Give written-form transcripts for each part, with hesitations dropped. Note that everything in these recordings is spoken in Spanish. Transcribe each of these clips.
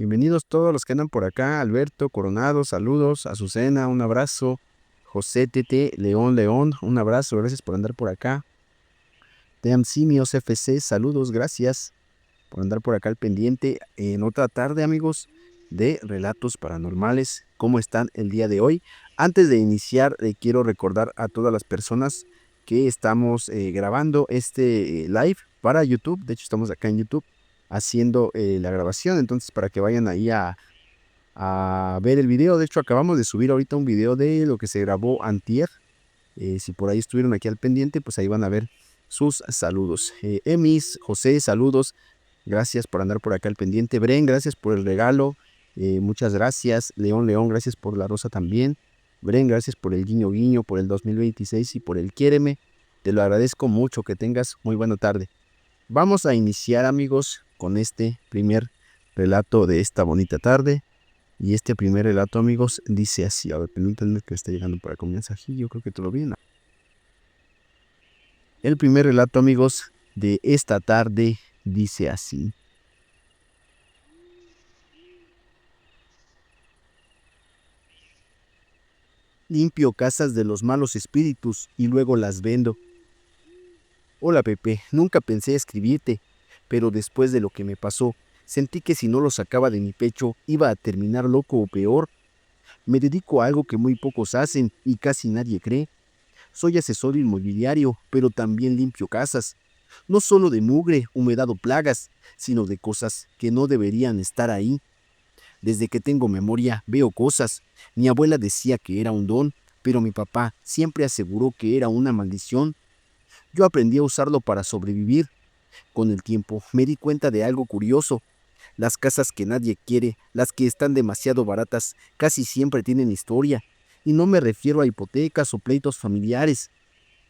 Bienvenidos todos los que andan por acá. Alberto Coronado, saludos. Azucena, un abrazo. José Tete, León, un abrazo. Gracias por andar por acá. Team Simios FC, saludos, gracias por andar por acá al pendiente. En otra tarde, amigos, de Relatos Paranormales. ¿Cómo están el día de hoy? Antes de iniciar, quiero recordar a todas las personas que estamos grabando este live para YouTube. De hecho, estamos acá en YouTube haciendo la grabación. Entonces, para que vayan ahí a ver el video. De hecho, acabamos de subir ahorita un video de lo que se grabó antier. Si por ahí estuvieron aquí al pendiente, pues ahí van a ver sus saludos. Emis, José, saludos. Gracias por andar por acá al pendiente. Bren, gracias por el regalo. Muchas gracias. León, gracias por la rosa también. Bren, gracias por el guiño guiño, por el 2026 y por el quiéreme. Te lo agradezco mucho. Que tengas muy buena tarde. Vamos a iniciar, amigos, con este primer relato de esta bonita tarde. Y este primer relato, amigos, dice así. A ver, permítanme que está llegando por acá un mensajillo. Creo que todo bien. El primer relato, amigos, de esta tarde dice así. Limpio casas de los malos espíritus y luego las vendo. Hola, Pepe, nunca pensé escribirte, pero después de lo que me pasó, sentí que si no lo sacaba de mi pecho iba a terminar loco o peor. Me dedico a algo que muy pocos hacen y casi nadie cree. Soy asesor inmobiliario, pero también limpio casas. No solo de mugre, humedad o plagas, sino de cosas que no deberían estar ahí. Desde que tengo memoria veo cosas. Mi abuela decía que era un don, pero mi papá siempre aseguró que era una maldición. Yo aprendí a usarlo para sobrevivir. Con el tiempo me di cuenta de algo curioso. Las casas que nadie quiere, las que están demasiado baratas, casi siempre tienen historia. Y no me refiero a hipotecas o pleitos familiares.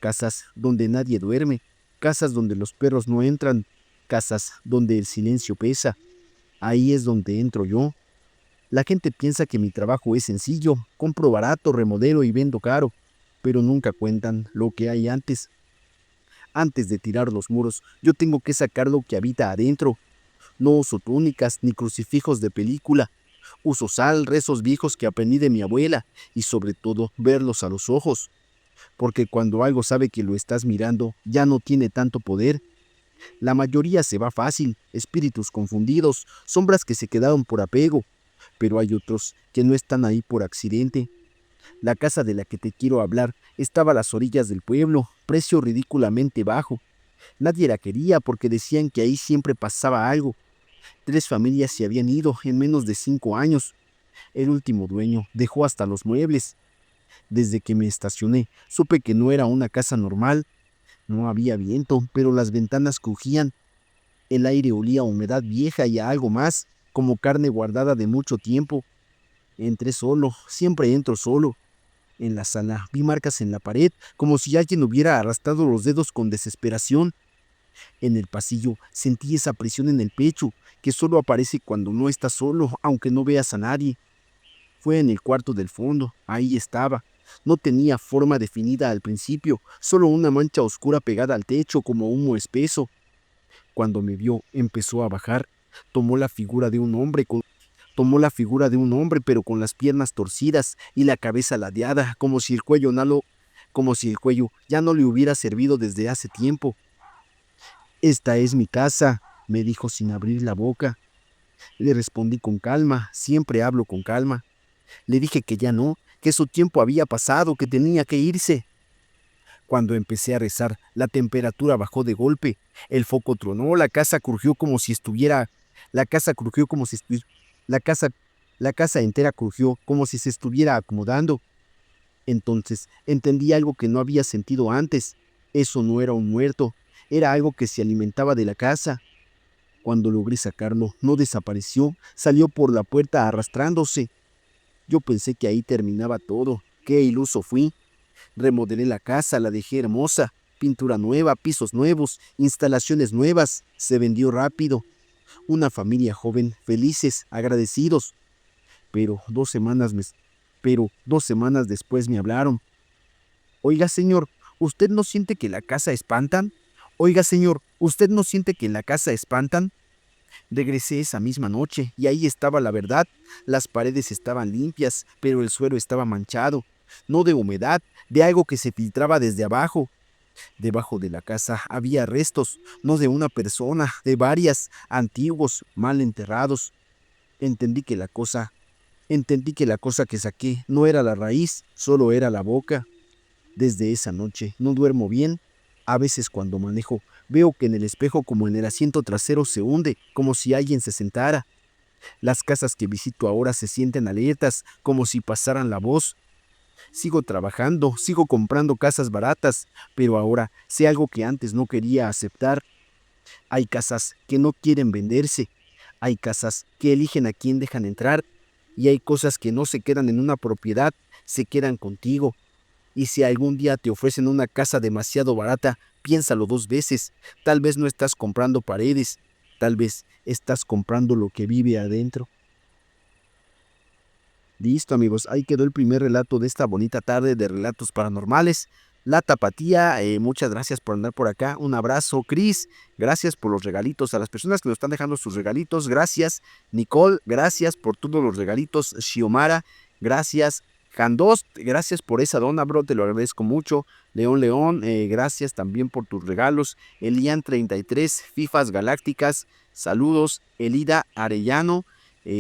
Casas donde nadie duerme, casas donde los perros no entran, casas donde el silencio pesa. Ahí es donde entro yo. La gente piensa que mi trabajo es sencillo, compro barato, remodelo y vendo caro, pero nunca cuentan lo que hay antes. Antes de tirar los muros, yo tengo que sacar lo que habita adentro. No uso túnicas ni crucifijos de película. Uso sal, rezos viejos que aprendí de mi abuela y sobre todo verlos a los ojos. Porque cuando algo sabe que lo estás mirando, ya no tiene tanto poder. La mayoría se va fácil, espíritus confundidos, sombras que se quedaron por apego, pero hay otros que no están ahí por accidente. La casa de la que te quiero hablar estaba a las orillas del pueblo, precio ridículamente bajo. Nadie la quería porque decían que ahí siempre pasaba algo. 3 familias se habían ido en menos de 5 años. El último dueño dejó hasta los muebles. Desde que me estacioné, supe que no era una casa normal. No había viento, pero las ventanas crujían. El aire olía a humedad vieja y a algo más, como carne guardada de mucho tiempo. Entré solo, siempre entro solo. En la sala vi marcas en la pared, como si alguien hubiera arrastrado los dedos con desesperación. En el pasillo sentí esa presión en el pecho, que solo aparece cuando no estás solo, aunque no veas a nadie. Fue en el cuarto del fondo, ahí estaba. No tenía forma definida al principio, solo una mancha oscura pegada al techo como humo espeso. Cuando me vio, empezó a bajar. Tomó la figura de un hombre con Tomó la figura de un hombre, pero con las piernas torcidas y la cabeza ladeada, como si el cuello ya no le hubiera servido desde hace tiempo. Esta es mi casa, me dijo sin abrir la boca. Le respondí con calma, siempre hablo con calma. Le dije que ya no, que su tiempo había pasado, que tenía que irse. Cuando empecé a rezar, la temperatura bajó de golpe. El foco tronó, la casa crujió como si estuviera... La casa crujió como si estu- La casa entera crujió como si se estuviera acomodando. Entonces entendí algo que no había sentido antes. Eso no era un muerto, era algo que se alimentaba de la casa. Cuando logré sacarlo, no desapareció, salió por la puerta arrastrándose. Yo pensé que ahí terminaba todo. Qué iluso fui. Remodelé la casa, la dejé hermosa. Pintura nueva, pisos nuevos, instalaciones nuevas. Se vendió rápido. Una familia joven, felices, agradecidos. Pero 2 semanas me... Pero 2 semanas después me hablaron. Oiga, señor, ¿usted no siente que la casa espantan? Oiga, señor, ¿usted no siente que en la casa espantan? Regresé esa misma noche y ahí estaba la verdad. Las paredes estaban limpias, pero el suelo estaba manchado, no de humedad, de algo que se filtraba desde abajo. Debajo de la casa había restos, no de una persona, de varias, antiguos, mal enterrados. Entendí que la cosa, entendí que la cosa que saqué no era la raíz, solo era la boca. Desde esa noche no duermo bien. A veces cuando manejo veo que en el espejo como en el asiento trasero se hunde, como si alguien se sentara. Las casas que visito ahora se sienten alertas, como si pasaran la voz. Sigo trabajando, sigo comprando casas baratas, pero ahora sé algo que antes no quería aceptar. Hay casas que no quieren venderse, hay casas que eligen a quién dejan entrar, y hay cosas que no se quedan en una propiedad, se quedan contigo. Y si algún día te ofrecen una casa demasiado barata, piénsalo dos veces. Tal vez no estás comprando paredes, tal vez estás comprando lo que vive adentro. Listo, amigos, ahí quedó el primer relato de esta bonita tarde de relatos paranormales. La Tapatía, muchas gracias por andar por acá. Un abrazo, Cris. Gracias por los regalitos. A las personas que nos están dejando sus regalitos, gracias. Nicole, gracias por todos los regalitos. Xiomara, gracias. Jandost, gracias por esa dona, bro, te lo agradezco mucho. León León, gracias también por tus regalos. Elian33, Fifas Galácticas, saludos. Elida Arellano.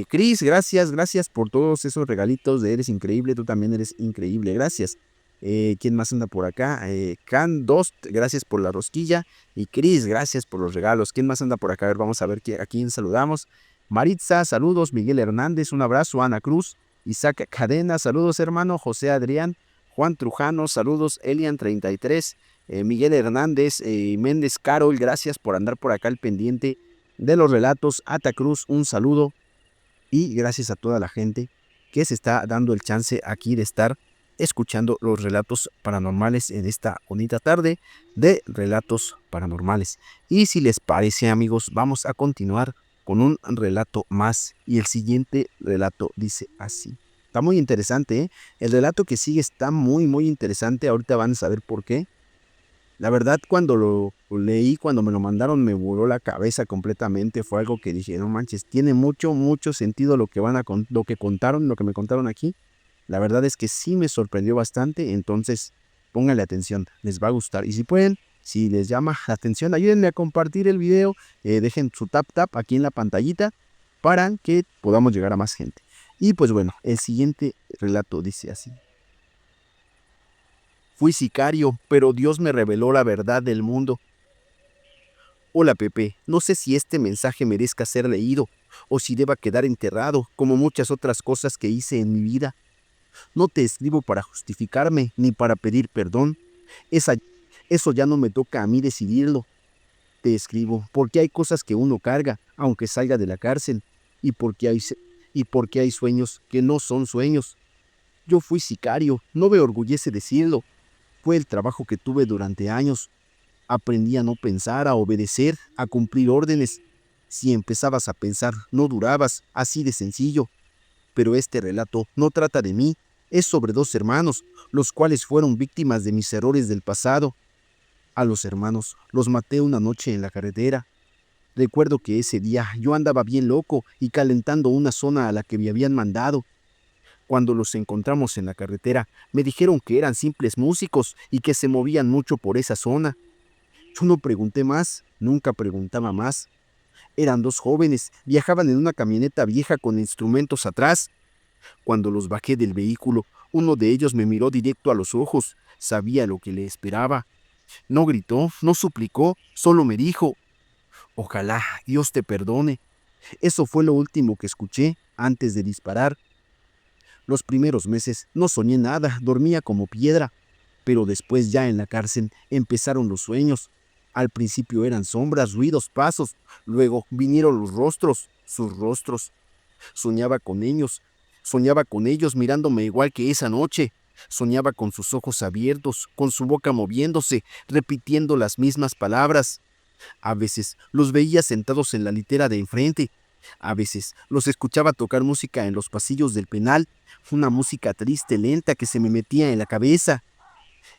Cris, gracias por todos esos regalitos de Eres Increíble, tú también eres increíble, gracias. ¿Quién más anda por acá? Can Dost, gracias por la rosquilla. Y Cris, gracias por los regalos. ¿Quién más anda por acá? A ver, vamos a ver a quién saludamos. Maritza, saludos. Miguel Hernández, un abrazo. Ana Cruz, Isaac Cadena, saludos hermano. José Adrián, Juan Trujano, saludos. Elian33, Miguel Hernández, Méndez Carol, gracias por andar por acá al pendiente de los relatos. Ata Cruz, un saludo. Y gracias a toda la gente que se está dando el chance aquí de estar escuchando los relatos paranormales en esta bonita tarde de relatos paranormales. Y si les parece, amigos, vamos a continuar con un relato más. Y el siguiente relato dice así. Está muy interesante, ¿eh? El relato que sigue está muy interesante. Ahorita van a saber por qué. La verdad, cuando lo leí, cuando me lo mandaron, me voló la cabeza completamente. Fue algo que dije, no manches, tiene mucho sentido lo que lo que contaron, lo que me contaron aquí. La verdad es que sí me sorprendió bastante, entonces pónganle atención, les va a gustar. Y si pueden, si les llama la atención, ayúdenme a compartir el video, dejen su tap aquí en la pantallita para que podamos llegar a más gente. Y pues bueno, el siguiente relato dice así. Fui sicario, pero Dios me reveló la verdad del mundo. Hola Pepe, no sé si este mensaje merezca ser leído o si deba quedar enterrado, como muchas otras cosas que hice en mi vida. No te escribo para justificarme ni para pedir perdón. Eso ya no me toca a mí decidirlo. Te escribo porque hay cosas que uno carga, aunque salga de la cárcel, y porque hay sueños que no son sueños. Yo fui sicario, no me orgullece decirlo. Fue el trabajo que tuve durante años. Aprendí a no pensar, a obedecer, a cumplir órdenes. Si empezabas a pensar, no durabas, así de sencillo. Pero este relato no trata de mí, es sobre dos hermanos, los cuales fueron víctimas de mis errores del pasado. A los hermanos los maté una noche en la carretera. Recuerdo que ese día yo andaba bien loco y calentando una zona a la que me habían mandado. Cuando los encontramos en la carretera, me dijeron que eran simples músicos y que se movían mucho por esa zona. Yo no pregunté más, nunca preguntaba más. Eran dos jóvenes, viajaban en una camioneta vieja con instrumentos atrás. Cuando los bajé del vehículo, uno de ellos me miró directo a los ojos. Sabía lo que le esperaba. No gritó, no suplicó, solo me dijo, ojalá Dios te perdone. Eso fue lo último que escuché antes de disparar. Los primeros meses no soñé nada, dormía como piedra, pero después ya en la cárcel empezaron los sueños. Al principio eran sombras, ruidos, pasos, luego vinieron los rostros, sus rostros. Soñaba con ellos mirándome igual que esa noche. Soñaba con sus ojos abiertos, con su boca moviéndose, repitiendo las mismas palabras. A veces los veía sentados en la litera de enfrente. A veces los escuchaba tocar música en los pasillos del penal, una música triste, lenta que se me metía en la cabeza.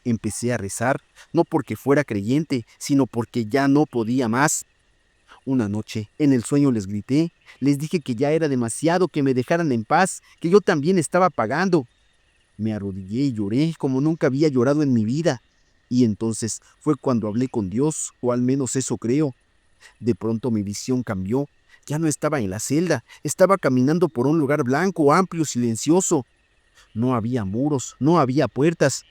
Empecé a rezar, no porque fuera creyente, sino porque ya no podía más. Una noche, en el sueño les grité, les dije que ya era demasiado, que me dejaran en paz, que yo también estaba pagando. Me arrodillé y lloré como nunca había llorado en mi vida. Y entonces fue cuando hablé con Dios, o al menos eso creo. De pronto mi visión cambió. Ya no estaba en la celda, estaba caminando por un lugar blanco, amplio, silencioso. No había muros, no había puertas.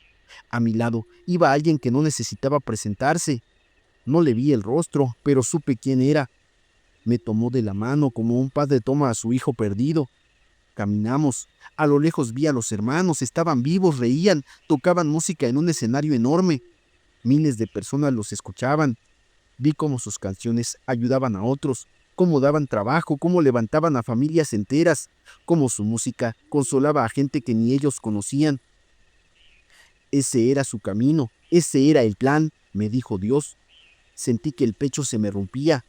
A mi lado iba alguien que no necesitaba presentarse. No le vi el rostro, pero supe quién era. Me tomó de la mano como un padre toma a su hijo perdido. Caminamos. A lo lejos vi a los hermanos, estaban vivos, reían, tocaban música en un escenario enorme. Miles de personas los escuchaban. Vi cómo sus canciones ayudaban a otros, cómo daban trabajo, cómo levantaban a familias enteras, cómo su música consolaba a gente que ni ellos conocían. Ese era su camino, ese era el plan, me dijo Dios. Sentí que el pecho se me rompía.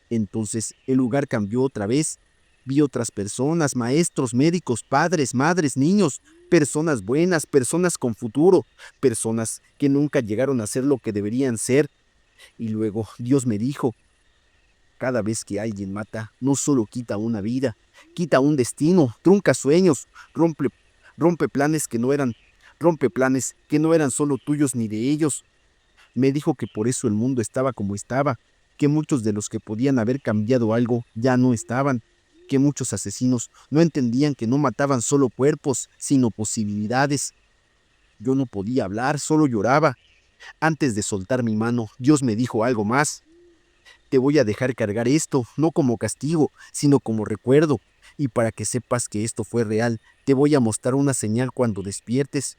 Entonces el lugar cambió otra vez. Vi otras personas, maestros, médicos, padres, madres, niños, personas buenas, personas con futuro, personas que nunca llegaron a ser lo que deberían ser. Y luego Dios me dijo, cada vez que alguien mata, no solo quita una vida, quita un destino, trunca sueños, rompe, rompe planes que no eran, rompe planes que no eran solo tuyos ni de ellos. Me dijo que por eso el mundo estaba como estaba, que muchos de los que podían haber cambiado algo ya no estaban, que muchos asesinos no entendían que no mataban solo cuerpos, sino posibilidades. Yo no podía hablar, solo lloraba. Antes de soltar mi mano, Dios me dijo algo más. Te voy a dejar cargar esto, no como castigo, sino como recuerdo. Y para que sepas que esto fue real, te voy a mostrar una señal cuando despiertes.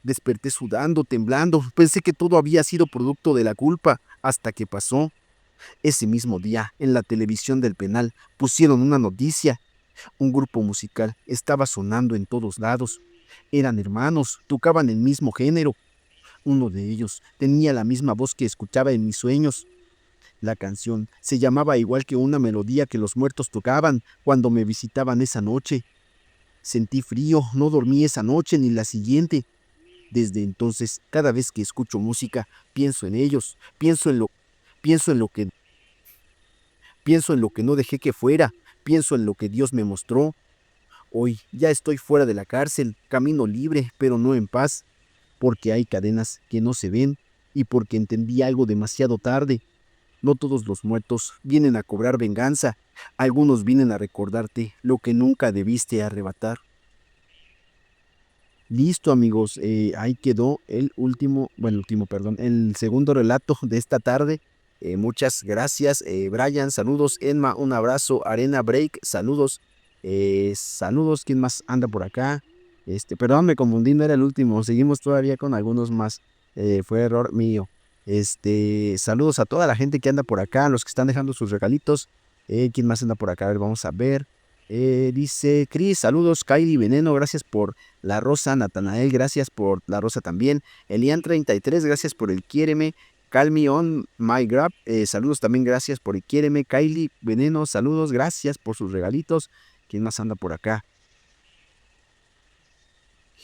Desperté sudando, temblando. Pensé que todo había sido producto de la culpa, hasta que pasó. Ese mismo día, en la televisión del penal, pusieron una noticia. Un grupo musical estaba sonando en todos lados. Eran hermanos, tocaban el mismo género. Uno de ellos tenía la misma voz que escuchaba en mis sueños. La canción se llamaba igual que una melodía que los muertos tocaban cuando me visitaban esa noche. Sentí frío, no dormí esa noche ni la siguiente. Desde entonces, cada vez que escucho música, pienso en ellos, pienso en lo que, pienso en lo que no dejé que fuera, pienso en lo que Dios me mostró. Hoy ya estoy fuera de la cárcel, camino libre, pero no en paz, porque hay cadenas que no se ven y porque entendí algo demasiado tarde. No todos los muertos vienen a cobrar venganza, algunos vienen a recordarte lo que nunca debiste arrebatar. Listo, amigos, ahí quedó el último, bueno, último, perdón, el segundo relato de esta tarde. Muchas gracias, Brian, saludos, Emma, un abrazo, Arena Break, saludos, saludos, ¿quién más anda por acá? Perdón, me confundí, no era el último, seguimos todavía con algunos más, fue error mío. Saludos a toda la gente que anda por acá, los que están dejando sus regalitos. ¿Quién más anda por acá? A ver, vamos a ver. Dice Cris, saludos, Kylie Veneno, gracias por la rosa, Natanael, gracias por la rosa también. Elian33, gracias por el quiéreme. Call me on my grab, saludos también, gracias por el quiéreme. Kylie Veneno, saludos, gracias por sus regalitos. ¿Quién más anda por acá?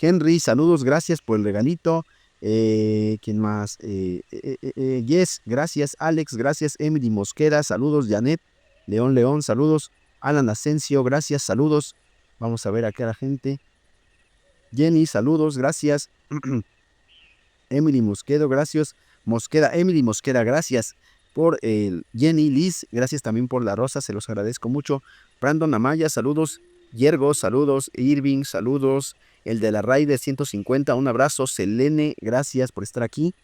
Henry, saludos, gracias por el regalito. ¿Quién más? Yes, gracias. Alex, gracias. Emily Mosqueda, saludos. Janet, León, saludos. Alan Asensio, gracias, saludos. Vamos a ver acá a la gente. Jenny, saludos, gracias. Emily Mosquedo, gracias. Emily Mosqueda, gracias por el Jenny. Liz, gracias también por la rosa, se los agradezco mucho. Brandon Amaya, saludos. Yergo, saludos. Irving, saludos. El de la Raider 150, un abrazo. Selene, gracias por estar aquí.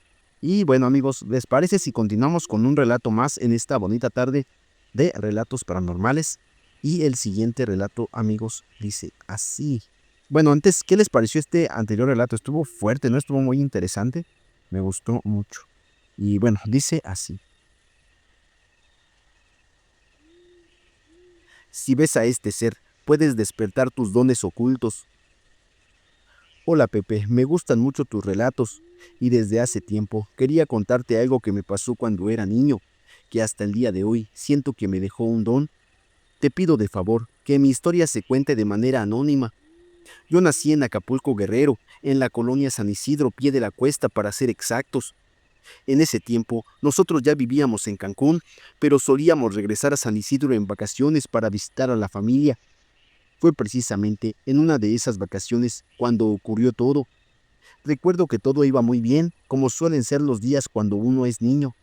Y bueno, amigos, ¿les parece si continuamos con un relato más en esta bonita tarde de relatos paranormales? Y el siguiente relato, amigos, dice así. Bueno, antes, ¿qué les pareció este anterior relato? Estuvo fuerte, ¿no? Estuvo muy interesante. Me gustó mucho. Y bueno, dice así. Si ves a este ser, puedes despertar tus dones ocultos. Hola Pepe, me gustan mucho tus relatos, y desde hace tiempo quería contarte algo que me pasó cuando era niño, que hasta el día de hoy siento que me dejó un don. Te pido de favor que mi historia se cuente de manera anónima. Yo nací en Acapulco Guerrero, en la colonia San Isidro, Pie de la Cuesta para ser exactos. En ese tiempo, nosotros ya vivíamos en Cancún, pero solíamos regresar a San Isidro en vacaciones para visitar a la familia. Fue precisamente en una de esas vacaciones cuando ocurrió todo. Recuerdo que todo iba muy bien, como suelen ser los días cuando uno es niño.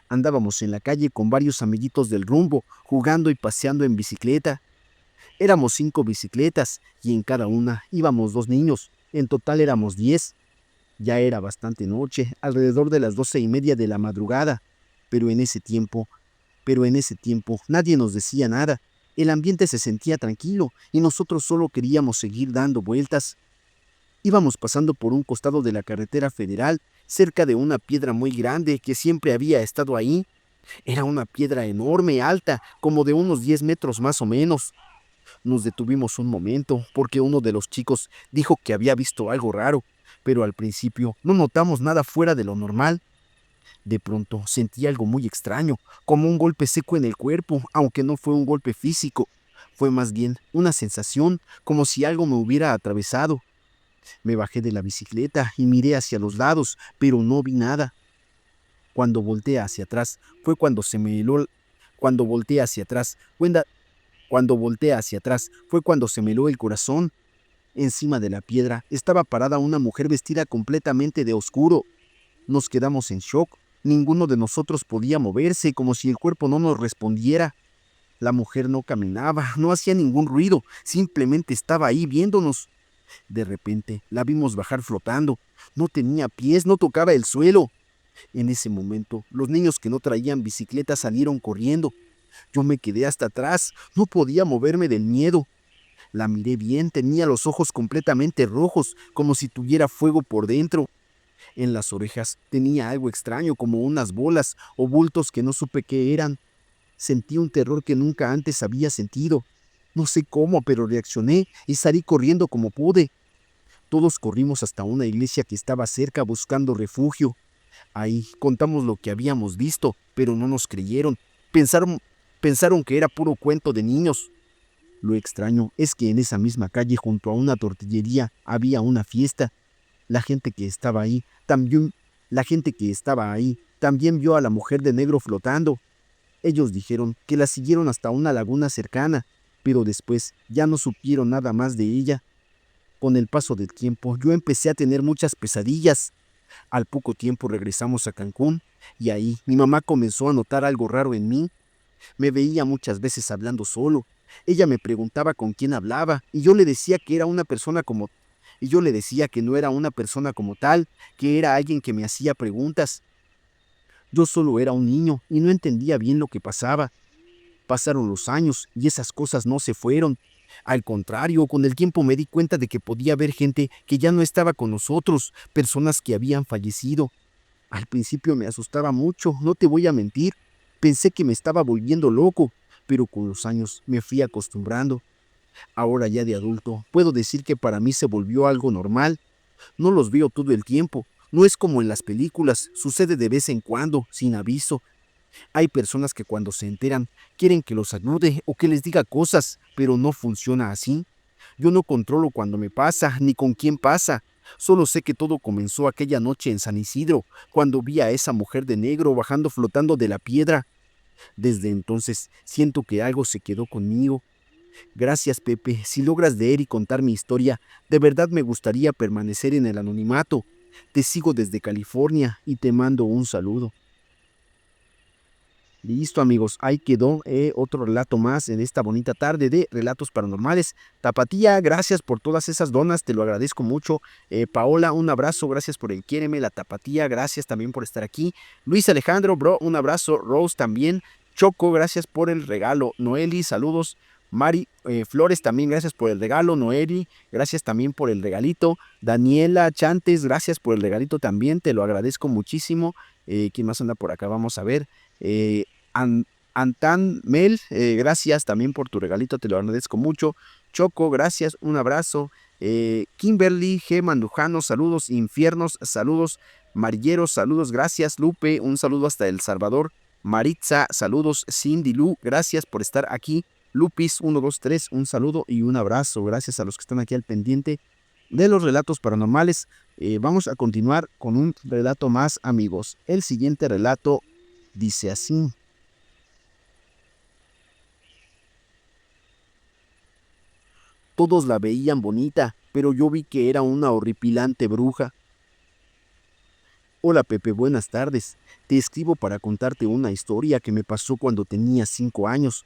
Andábamos en la calle con varios amiguitos del rumbo, jugando y paseando en bicicleta. Éramos 5 bicicletas y en cada una íbamos 2 niños. En total éramos 10. Ya era bastante noche, alrededor de las 12:30 de la madrugada. Pero en ese tiempo, pero en ese tiempo nadie nos decía nada. El ambiente se sentía tranquilo y nosotros solo queríamos seguir dando vueltas. Íbamos pasando por un costado de la carretera federal, cerca de una piedra muy grande que siempre había estado ahí. Era una piedra enorme, alta, como de unos 10 metros más o menos. Nos detuvimos un momento porque uno de los chicos dijo que había visto algo raro, pero al principio no notamos nada fuera de lo normal. De pronto sentí algo muy extraño, como un golpe seco en el cuerpo, aunque no fue un golpe físico. Fue más bien una sensación, como si algo me hubiera atravesado. Me bajé de la bicicleta y miré hacia los lados, pero no vi nada. Cuando volteé hacia atrás, fue cuando se me heló. Cuando volteé hacia atrás, Cuando volteé hacia atrás, fue cuando se me heló el corazón. Encima de la piedra estaba parada una mujer vestida completamente de oscuro. Nos quedamos en shock. Ninguno de nosotros podía moverse, como si el cuerpo no nos respondiera. La mujer no caminaba, no hacía ningún ruido, simplemente estaba ahí viéndonos. De repente la vimos bajar flotando. No tenía pies, no tocaba el suelo. En ese momento, los niños que no traían bicicleta salieron corriendo. Yo me quedé hasta atrás, no podía moverme del miedo. La miré bien, tenía los ojos completamente rojos, como si tuviera fuego por dentro. En las orejas tenía algo extraño, como unas bolas o bultos que no supe qué eran. Sentí un terror que nunca antes había sentido. No sé cómo, pero reaccioné y salí corriendo como pude. Todos corrimos hasta una iglesia que estaba cerca buscando refugio. Ahí contamos lo que habíamos visto, pero no nos creyeron. Pensaron que era puro cuento de niños. Lo extraño es que en esa misma calle, junto a una tortillería, había una fiesta. La gente que estaba ahí también, la gente que estaba ahí también vio a la mujer de negro flotando. Ellos dijeron que la siguieron hasta una laguna cercana, pero después ya no supieron nada más de ella. Con el paso del tiempo, yo empecé a tener muchas pesadillas. Al poco tiempo regresamos a Cancún y ahí mi mamá comenzó a notar algo raro en mí. Me veía muchas veces hablando solo. Ella me preguntaba con quién hablaba y yo le decía que era una persona como y yo le decía que no era una persona como tal, que era alguien que me hacía preguntas. Yo solo era un niño y no entendía bien lo que pasaba. Pasaron los años y esas cosas no se fueron. Al contrario, con el tiempo me di cuenta de que podía haber gente que ya no estaba con nosotros, personas que habían fallecido. Al principio me asustaba mucho, no te voy a mentir. Pensé que me estaba volviendo loco, pero con los años me fui acostumbrando. Ahora ya de adulto, puedo decir que para mí se volvió algo normal. No los veo todo el tiempo. No es como en las películas, sucede de vez en cuando, sin aviso. Hay personas que cuando se enteran quieren que los ayude o que les diga cosas, pero no funciona así. Yo no controlo cuando me pasa ni con quién pasa. Solo sé que todo comenzó aquella noche en San Isidro, cuando vi a esa mujer de negro bajando flotando de la piedra. Desde entonces siento que algo se quedó conmigo. Gracias, Pepe. Si logras leer y contar mi historia, de verdad me gustaría permanecer en el anonimato. Te sigo desde California y te mando un saludo. Listo, amigos, ahí quedó otro relato más en esta bonita tarde de Relatos Paranormales. Tapatía, gracias por todas esas donas, te lo agradezco mucho. Paola, un abrazo, gracias por el quiéreme. La Tapatía, gracias también por estar aquí. Luis Alejandro, bro, un abrazo. Rose también. Choco, gracias por el regalo. Noeli, saludos. Mari Flores, también gracias por el regalo. Noeli, gracias también por el regalito. Daniela Chantes, gracias por el regalito también, te lo agradezco muchísimo. ¿Quién más anda por acá? Vamos a ver. Eh, Antan Mel, gracias también por tu regalito, te lo agradezco mucho. Choco, gracias, un abrazo. Kimberly G. Mandujano, saludos. Infiernos, saludos. Marilleros, saludos, gracias. Lupe, un saludo hasta El Salvador. Maritza, saludos. Cindy Lu, gracias por estar aquí. Lupis 123, un saludo y un abrazo. Gracias a los que están aquí al pendiente. de los relatos paranormales, vamos a continuar con un relato más, amigos. El siguiente relato dice así. Todos la veían bonita, pero yo vi que era una horripilante bruja. Hola Pepe, buenas tardes. Te escribo para contarte una historia que me pasó cuando tenía 5 años.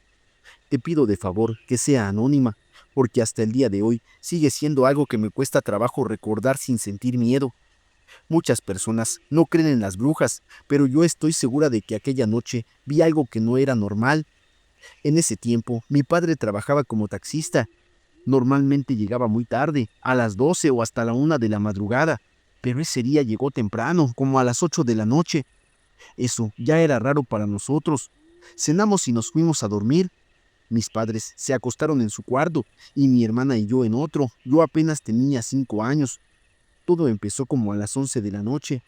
Te pido de favor que sea anónima, porque hasta el día de hoy sigue siendo algo que me cuesta trabajo recordar sin sentir miedo. Muchas personas no creen en las brujas, pero yo estoy segura de que aquella noche vi algo que no era normal. En ese tiempo, mi padre trabajaba como taxista. Normalmente llegaba muy tarde, a las 12 o hasta la 1 de la madrugada, pero ese día llegó temprano, como a las 8 de la noche. Eso ya era raro para nosotros. Cenamos y nos fuimos a dormir. Mis padres se acostaron en su cuarto y mi hermana y yo en otro. Yo apenas tenía 5 años. Todo empezó como a las 11 de la noche.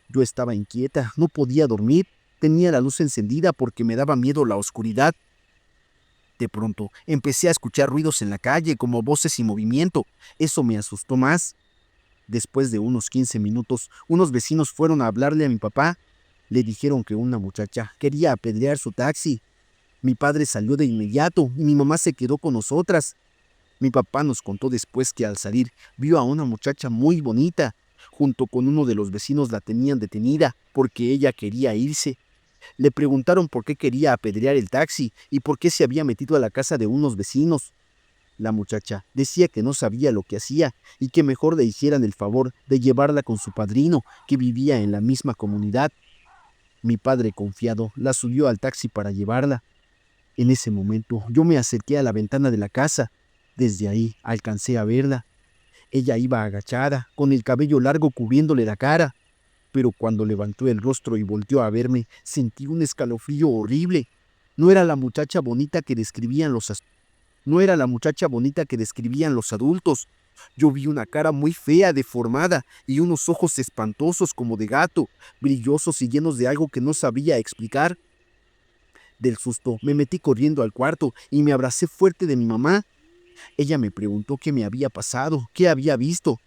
Yo estaba inquieta, no podía dormir. Tenía la luz encendida porque me daba miedo la oscuridad. De pronto empecé a escuchar ruidos en la calle, como voces y movimiento. Eso me asustó más. Después de unos 15 minutos, unos vecinos fueron a hablarle a mi papá. Le dijeron que una muchacha quería apedrear su taxi. Mi padre salió de inmediato y mi mamá se quedó con nosotras. Mi papá nos contó después que al salir vio a una muchacha muy bonita. Junto con uno de los vecinos la tenían detenida porque ella quería irse. Le preguntaron por qué quería apedrear el taxi y por qué se había metido a la casa de unos vecinos. La muchacha decía que no sabía lo que hacía y que mejor le hicieran el favor de llevarla con su padrino, que vivía en la misma comunidad. Mi padre, confiado, la subió al taxi para llevarla. En ese momento yo me acerqué a la ventana de la casa. Desde ahí alcancé a verla. Ella iba agachada, con el cabello largo cubriéndole la cara, pero cuando levantó el rostro y volteó a verme, sentí un escalofrío horrible. No era la muchacha bonita que describían no era la muchacha bonita que describían los adultos. Yo vi una cara muy fea, deformada, y unos ojos espantosos como de gato, brillosos y llenos de algo que no sabía explicar. Del susto me metí corriendo al cuarto y me abracé fuerte de mi mamá. Ella me preguntó qué me había pasado, qué había visto.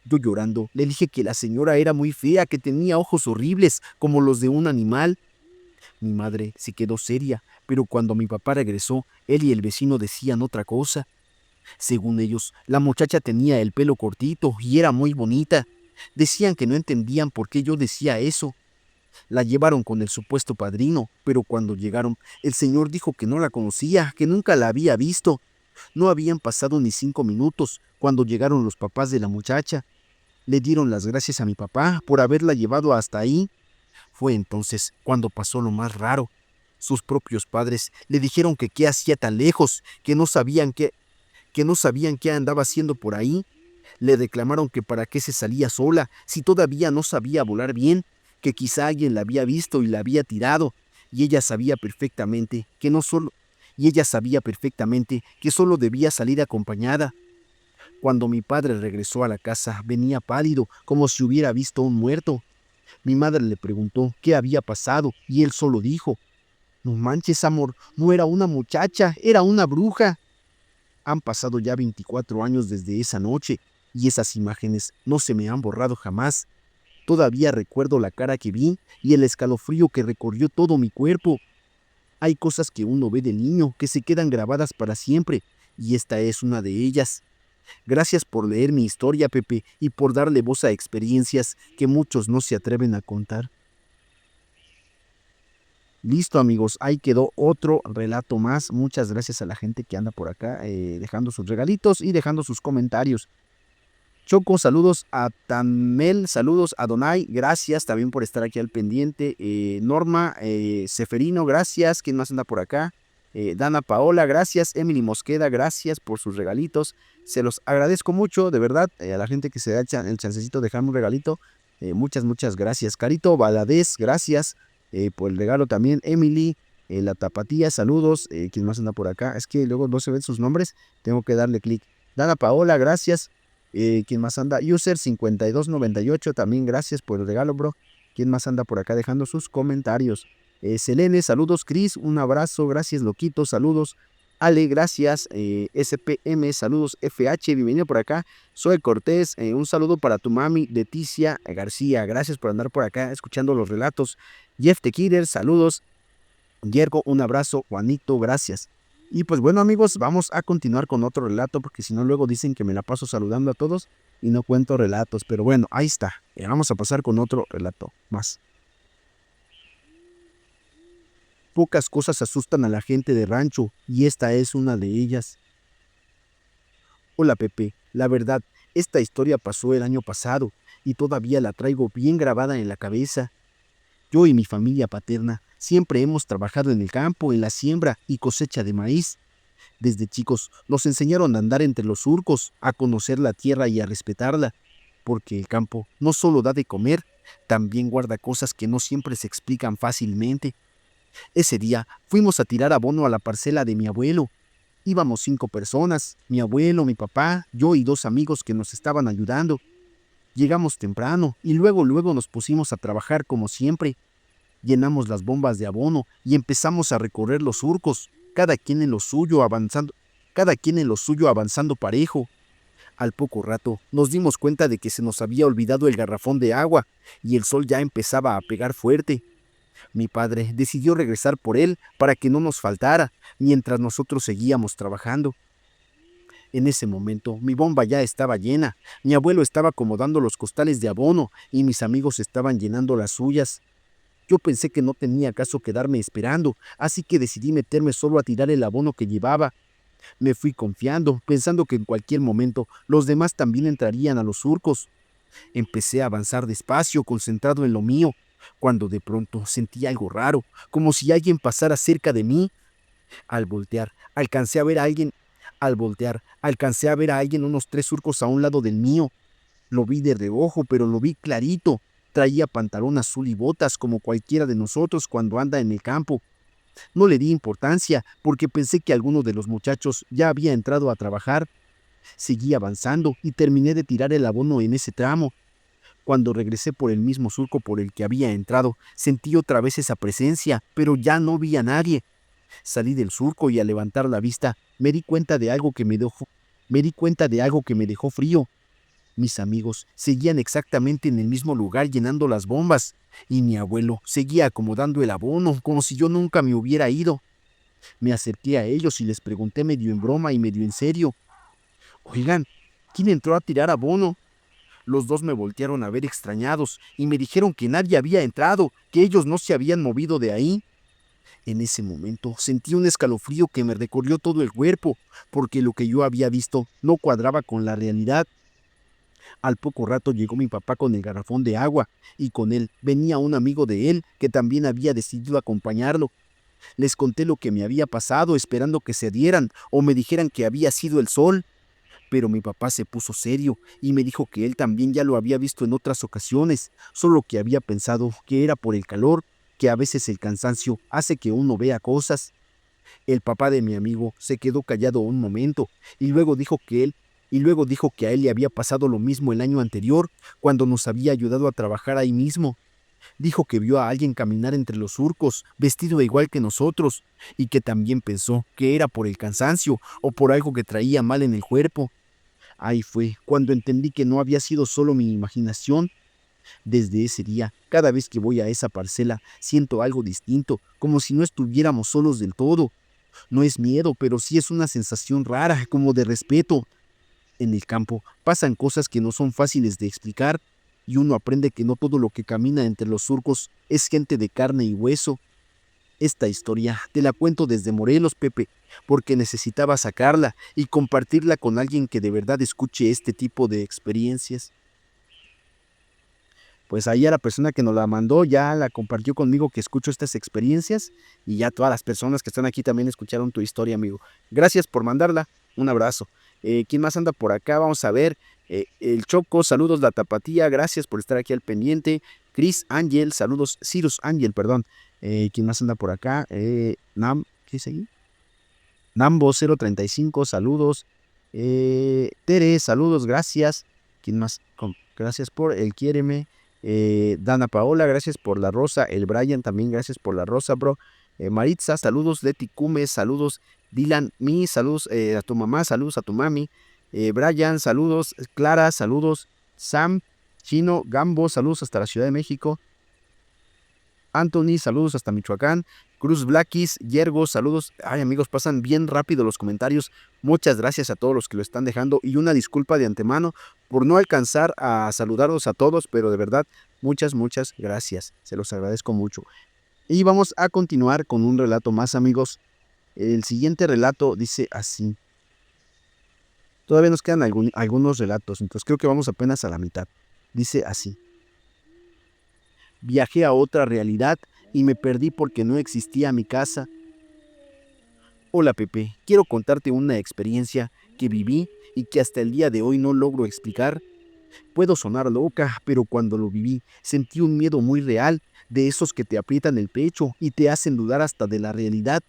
Yo llorando le dije que la señora era muy fea, que tenía ojos horribles, como los de un animal. Mi madre se quedó seria, pero cuando mi papá regresó, él y el vecino decían otra cosa. Según ellos, la muchacha tenía el pelo cortito y era muy bonita. Decían que no entendían por qué yo decía eso. La llevaron con el supuesto padrino, pero cuando llegaron, el señor dijo que no la conocía, que nunca la había visto. No habían pasado ni 5 minutos cuando llegaron los papás de la muchacha. Le dieron las gracias a mi papá por haberla llevado hasta ahí. Fue entonces cuando pasó lo más raro. Sus propios padres le dijeron que qué hacía tan lejos, que no sabían qué andaba haciendo por ahí. Le reclamaron que para qué se salía sola, si todavía no sabía volar bien, que quizá alguien la había visto y la había tirado, y ella sabía perfectamente que no solo y ella sabía perfectamente que solo debía salir acompañada. Cuando mi padre regresó a la casa, venía pálido, como si hubiera visto a un muerto. Mi madre le preguntó qué había pasado, y él solo dijo: "No manches, amor, no era una muchacha, era una bruja". Han pasado ya 24 años desde esa noche, y esas imágenes no se me han borrado jamás. Todavía recuerdo la cara que vi y el escalofrío que recorrió todo mi cuerpo. Hay cosas que uno ve de niño que se quedan grabadas para siempre, y esta es una de ellas. Gracias por leer mi historia, Pepe, y por darle voz a experiencias que muchos no se atreven a contar. Listo, amigos, ahí quedó otro relato más. Muchas gracias a la gente que anda por acá dejando sus regalitos y dejando sus comentarios. Choco, saludos a Tamel, saludos a Donay, gracias también por estar aquí al pendiente. Norma Seferino, gracias. ¿Quién más anda por acá? Dana Paola, gracias. Emily Mosqueda, gracias por sus regalitos. Se los agradezco mucho, de verdad, a la gente que se da el chancecito de dejarme un regalito. Muchas gracias. Carito Valadez, gracias por el regalo también. Emily, la Tapatía, saludos. ¿Quién más anda por acá? Es que luego no se ven sus nombres, tengo que darle clic. Dana Paola, gracias. ¿Quién más anda? User5298, también gracias por el regalo, bro. ¿Quién más anda por acá dejando sus comentarios? Selene, saludos. Cris, un abrazo. Gracias, Loquito, saludos. Ale, gracias. SPM, saludos. FH, bienvenido por acá. Zoe Cortés, un saludo para tu mami, Leticia García. Gracias por andar por acá escuchando los relatos. Jeff Tequider, saludos. Yergo, un abrazo. Juanito, gracias. Y pues bueno, amigos, vamos a continuar con otro relato porque si no luego dicen que me la paso saludando a todos y no cuento relatos. Pero bueno, ahí está. Vamos a pasar con otro relato más. Pocas cosas asustan a la gente de rancho y esta es una de ellas. Hola Pepe, la verdad, esta historia pasó el año pasado y todavía la traigo bien grabada en la cabeza. Yo y mi familia paterna siempre hemos trabajado en el campo, en la siembra y cosecha de maíz. Desde chicos nos enseñaron a andar entre los surcos, a conocer la tierra y a respetarla, porque el campo no solo da de comer, también guarda cosas que no siempre se explican fácilmente. Ese día fuimos a tirar abono a la parcela de mi abuelo. Íbamos 5 personas, mi abuelo, mi papá, yo y 2 amigos que nos estaban ayudando. Llegamos temprano y luego nos pusimos a trabajar como siempre. Llenamos las bombas de abono y empezamos a recorrer los surcos, cada quien en lo suyo avanzando parejo. Al poco rato nos dimos cuenta de que se nos había olvidado el garrafón de agua y el sol ya empezaba a pegar fuerte. Mi padre decidió regresar por él para que no nos faltara, mientras nosotros seguíamos trabajando. En ese momento, mi bomba ya estaba llena, mi abuelo estaba acomodando los costales de abono y mis amigos estaban llenando las suyas. Yo pensé que no tenía caso quedarme esperando, así que decidí meterme solo a tirar el abono que llevaba. Me fui confiando, pensando que en cualquier momento los demás también entrarían a los surcos. Empecé a avanzar despacio, concentrado en lo mío, cuando de pronto sentí algo raro, como si alguien pasara cerca de mí. Al voltear, alcancé a ver a alguien. Alcancé a ver a alguien unos 3 surcos a un lado del mío. Lo vi de reojo, pero lo vi clarito. Traía pantalón azul y botas como cualquiera de nosotros cuando anda en el campo. No le di importancia porque pensé que alguno de los muchachos ya había entrado a trabajar. Seguí avanzando y terminé de tirar el abono en ese tramo. Cuando regresé por el mismo surco por el que había entrado, sentí otra vez esa presencia, pero ya no vi a nadie. Salí del surco y al levantar la vista, me di cuenta de algo que me dejó frío. Mis amigos seguían exactamente en el mismo lugar llenando las bombas, y mi abuelo seguía acomodando el abono, como si yo nunca me hubiera ido. Me acerqué a ellos y les pregunté medio en broma y medio en serio: Oigan, ¿quién entró a tirar abono? Los dos me voltearon a ver extrañados y me dijeron que nadie había entrado, que ellos no se habían movido de ahí. En ese momento sentí un escalofrío que me recorrió todo el cuerpo, porque lo que yo había visto no cuadraba con la realidad. Al poco rato llegó mi papá con el garrafón de agua, y con él venía un amigo de él que también había decidido acompañarlo. Les conté lo que me había pasado, esperando que se dieran o me dijeran que había sido el sol. Pero mi papá se puso serio y me dijo que él también ya lo había visto en otras ocasiones, solo que había pensado que era por el calor, que a veces el cansancio hace que uno vea cosas. El papá de mi amigo se quedó callado un momento y luego dijo que a él le había pasado lo mismo el año anterior, cuando nos había ayudado a trabajar ahí mismo. Dijo que vio a alguien caminar entre los surcos, vestido igual que nosotros, y que también pensó que era por el cansancio o por algo que traía mal en el cuerpo. Ahí fue cuando entendí que no había sido solo mi imaginación. Desde ese día, cada vez que voy a esa parcela, siento algo distinto, como si no estuviéramos solos del todo. No es miedo, pero sí es una sensación rara, como de respeto. En el campo pasan cosas que no son fáciles de explicar, y uno aprende que no todo lo que camina entre los surcos es gente de carne y hueso. Esta historia te la cuento desde Morelos, Pepe, porque necesitaba sacarla y compartirla con alguien que de verdad escuche este tipo de experiencias. Pues ahí a la persona que nos la mandó ya la compartió conmigo que escucho estas experiencias y ya todas las personas que están aquí también escucharon tu historia, amigo. Gracias por mandarla. Un abrazo. ¿Quién más anda por acá? Vamos a ver. El Choco, saludos, la Tapatía, gracias por estar aquí al pendiente. Chris Ángel, saludos, Cirus Ángel, perdón. ¿Quién más anda por acá? ¿Qué es ahí? Nambo035, saludos. Tere, saludos, gracias. ¿Quién más? Gracias por el quiéreme. Dana Paola, gracias por la rosa. El Brian también, gracias por la rosa, bro. Maritza, saludos. Leti Cume, saludos. Dylan, mi saludos a tu mamá, saludos a tu mami. Brian, saludos. Clara, saludos. Sam, Chino, Gambo, saludos hasta la Ciudad de México. Anthony, saludos hasta Michoacán. Cruz Blackis, Yergo, saludos. Ay, amigos, pasan bien rápido los comentarios. Muchas gracias a todos los que lo están dejando y una disculpa de antemano por no alcanzar a saludarlos a todos, pero de verdad, muchas gracias. Se los agradezco mucho. Y vamos a continuar con un relato más, amigos. El siguiente relato dice así. Todavía nos quedan algunos relatos, entonces creo que vamos apenas a la mitad. Dice así. Viajé a otra realidad y me perdí porque no existía mi casa. Hola Pepe, quiero contarte una experiencia que viví y que hasta el día de hoy no logro explicar. Puedo sonar loca, pero cuando lo viví sentí un miedo muy real, de esos que te aprietan el pecho y te hacen dudar hasta de la realidad.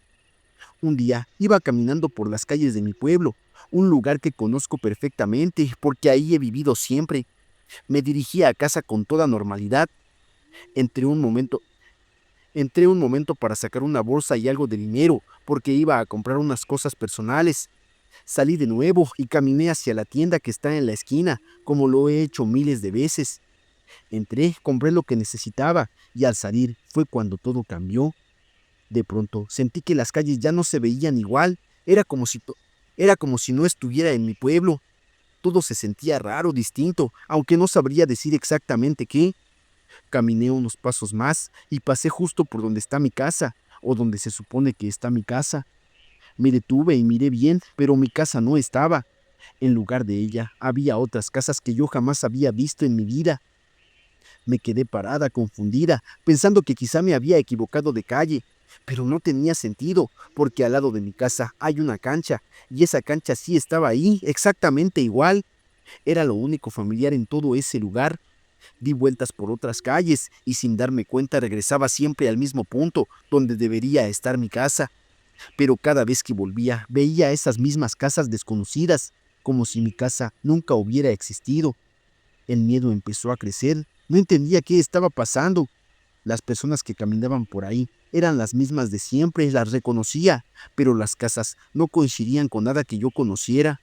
Un día iba caminando por las calles de mi pueblo, un lugar que conozco perfectamente porque ahí he vivido siempre. Me dirigía a casa con toda normalidad. Entré un momento para sacar una bolsa y algo de dinero, porque iba a comprar unas cosas personales. Salí de nuevo y caminé hacia la tienda que está en la esquina, como lo he hecho miles de veces. Entré, compré lo que necesitaba y al salir fue cuando todo cambió. De pronto sentí que las calles ya no se veían igual, era como si no estuviera en mi pueblo. Todo se sentía raro, distinto, aunque no sabría decir exactamente qué. Caminé unos pasos más y pasé justo por donde está mi casa, o donde se supone que está mi casa. Me detuve y miré bien, pero mi casa no estaba. En lugar de ella, había otras casas que yo jamás había visto en mi vida. Me quedé parada, confundida, pensando que quizá me había equivocado de calle. Pero no tenía sentido, porque al lado de mi casa hay una cancha, y esa cancha sí estaba ahí, exactamente igual. Era lo único familiar en todo ese lugar. Di vueltas por otras calles y sin darme cuenta regresaba siempre al mismo punto donde debería estar mi casa. Pero cada vez que volvía veía esas mismas casas desconocidas, como si mi casa nunca hubiera existido. El miedo empezó a crecer, no entendía qué estaba pasando. Las personas que caminaban por ahí eran las mismas de siempre, las reconocía, pero las casas no coincidían con nada que yo conociera.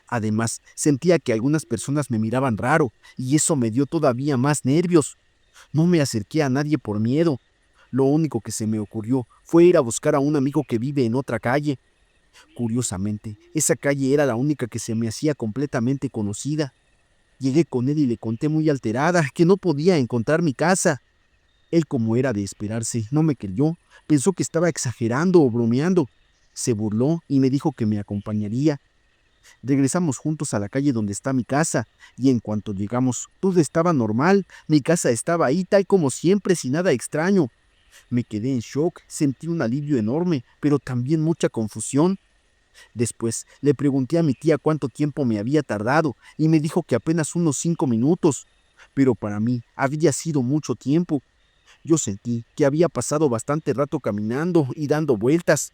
Además, sentía que algunas personas me miraban raro, y eso me dio todavía más nervios. No me acerqué a nadie por miedo. Lo único que se me ocurrió fue ir a buscar a un amigo que vive en otra calle. Curiosamente, esa calle era la única que se me hacía completamente conocida. Llegué con él y le conté muy alterada que no podía encontrar mi casa. Él, como era de esperarse, no me creyó, pensó que estaba exagerando o bromeando. Se burló y me dijo que me acompañaría. Regresamos juntos a la calle donde está mi casa, y en cuanto llegamos, todo estaba normal, mi casa estaba ahí tal como siempre, sin nada extraño. Me quedé en shock, sentí un alivio enorme, pero también mucha confusión. Después le pregunté a mi tía cuánto tiempo me había tardado, y me dijo que apenas unos 5 minutos. Pero para mí había sido mucho tiempo. Yo sentí que había pasado bastante rato caminando y dando vueltas.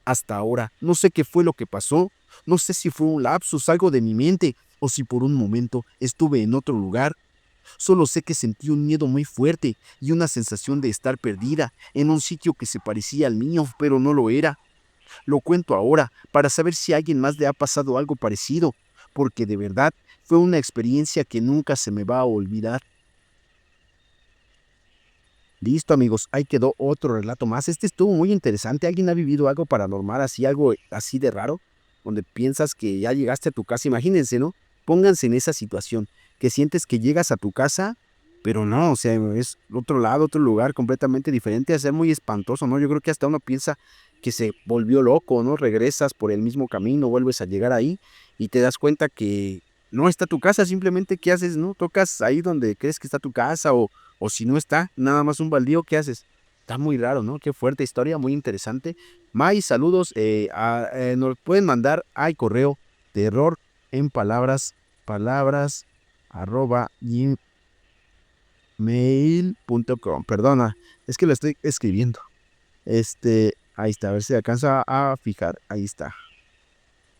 Hasta ahora no sé qué fue lo que pasó, no sé si fue un lapsus, algo de mi mente, o si por un momento estuve en otro lugar. Solo sé que sentí un miedo muy fuerte y una sensación de estar perdida en un sitio que se parecía al mío, pero no lo era. Lo cuento ahora para saber si a alguien más le ha pasado algo parecido, porque de verdad fue una experiencia que nunca se me va a olvidar. Listo, amigos, ahí quedó otro relato más. Este estuvo muy interesante. ¿Alguien ha vivido algo paranormal así, algo así de raro? Donde piensas que ya llegaste a tu casa. Imagínense, ¿no? Pónganse en esa situación, que sientes que llegas a tu casa, pero no, o sea, es otro lado, otro lugar completamente diferente, a ser muy espantoso, ¿no? Yo creo que hasta uno piensa que se volvió loco, ¿no? Regresas por el mismo camino, vuelves a llegar ahí y te das cuenta que no está tu casa, simplemente ¿qué haces, no? Tocas ahí donde crees que está tu casa o si no está, nada más un baldío, ¿qué haces? Está muy raro, ¿no? Qué fuerte historia, muy interesante. May, saludos. Nos pueden mandar al correo terror en palabras, arroba gmail.com. Perdona, es que lo estoy escribiendo. Ahí está, a ver si alcanza a fijar. Ahí está.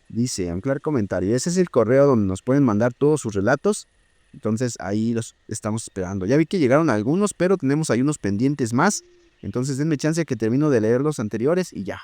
Dice, anclar comentario. Ese es el correo donde nos pueden mandar todos sus relatos. Entonces ahí los estamos esperando. Ya vi que llegaron algunos, pero tenemos ahí unos pendientes más. Entonces denme chance que termino de leer los anteriores y ya.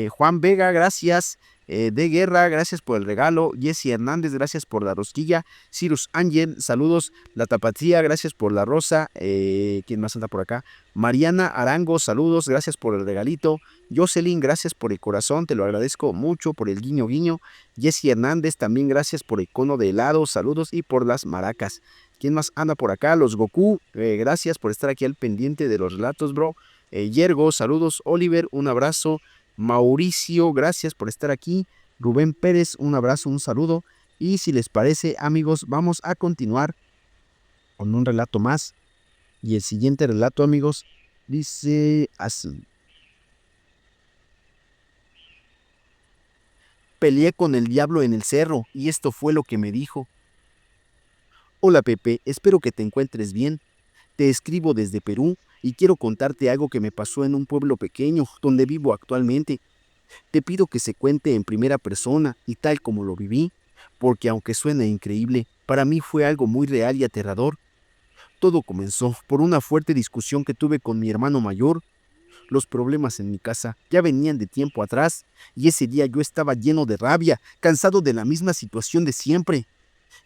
Juan Vega, gracias. De Guerra, gracias por el regalo. Jesse Hernández, gracias por la rosquilla. Cirus Ángel, saludos. La Tapatía, gracias por la rosa. ¿Quién más anda por acá? Mariana Arango, saludos, gracias por el regalito. Jocelyn, gracias por el corazón, te lo agradezco mucho por el guiño guiño. Jesse Hernández, también gracias por el cono de helado, saludos, y por las maracas. ¿Quién más anda por acá? Los Goku, gracias por estar aquí al pendiente de los relatos, bro. Yergo, saludos. Oliver, un abrazo. Mauricio, gracias por estar aquí. Rubén Pérez, un abrazo, un saludo. Y si les parece, amigos, vamos a continuar con un relato más. Y el siguiente relato, amigos, dice así. Peleé con el diablo en el cerro y esto fue lo que me dijo. Hola Pepe, espero que te encuentres bien. Te escribo desde Perú y quiero contarte algo que me pasó en un pueblo pequeño donde vivo actualmente. Te pido que se cuente en primera persona y tal como lo viví, porque aunque suene increíble, para mí fue algo muy real y aterrador. Todo comenzó por una fuerte discusión que tuve con mi hermano mayor. Los problemas en mi casa ya venían de tiempo atrás y ese día yo estaba lleno de rabia, cansado de la misma situación de siempre.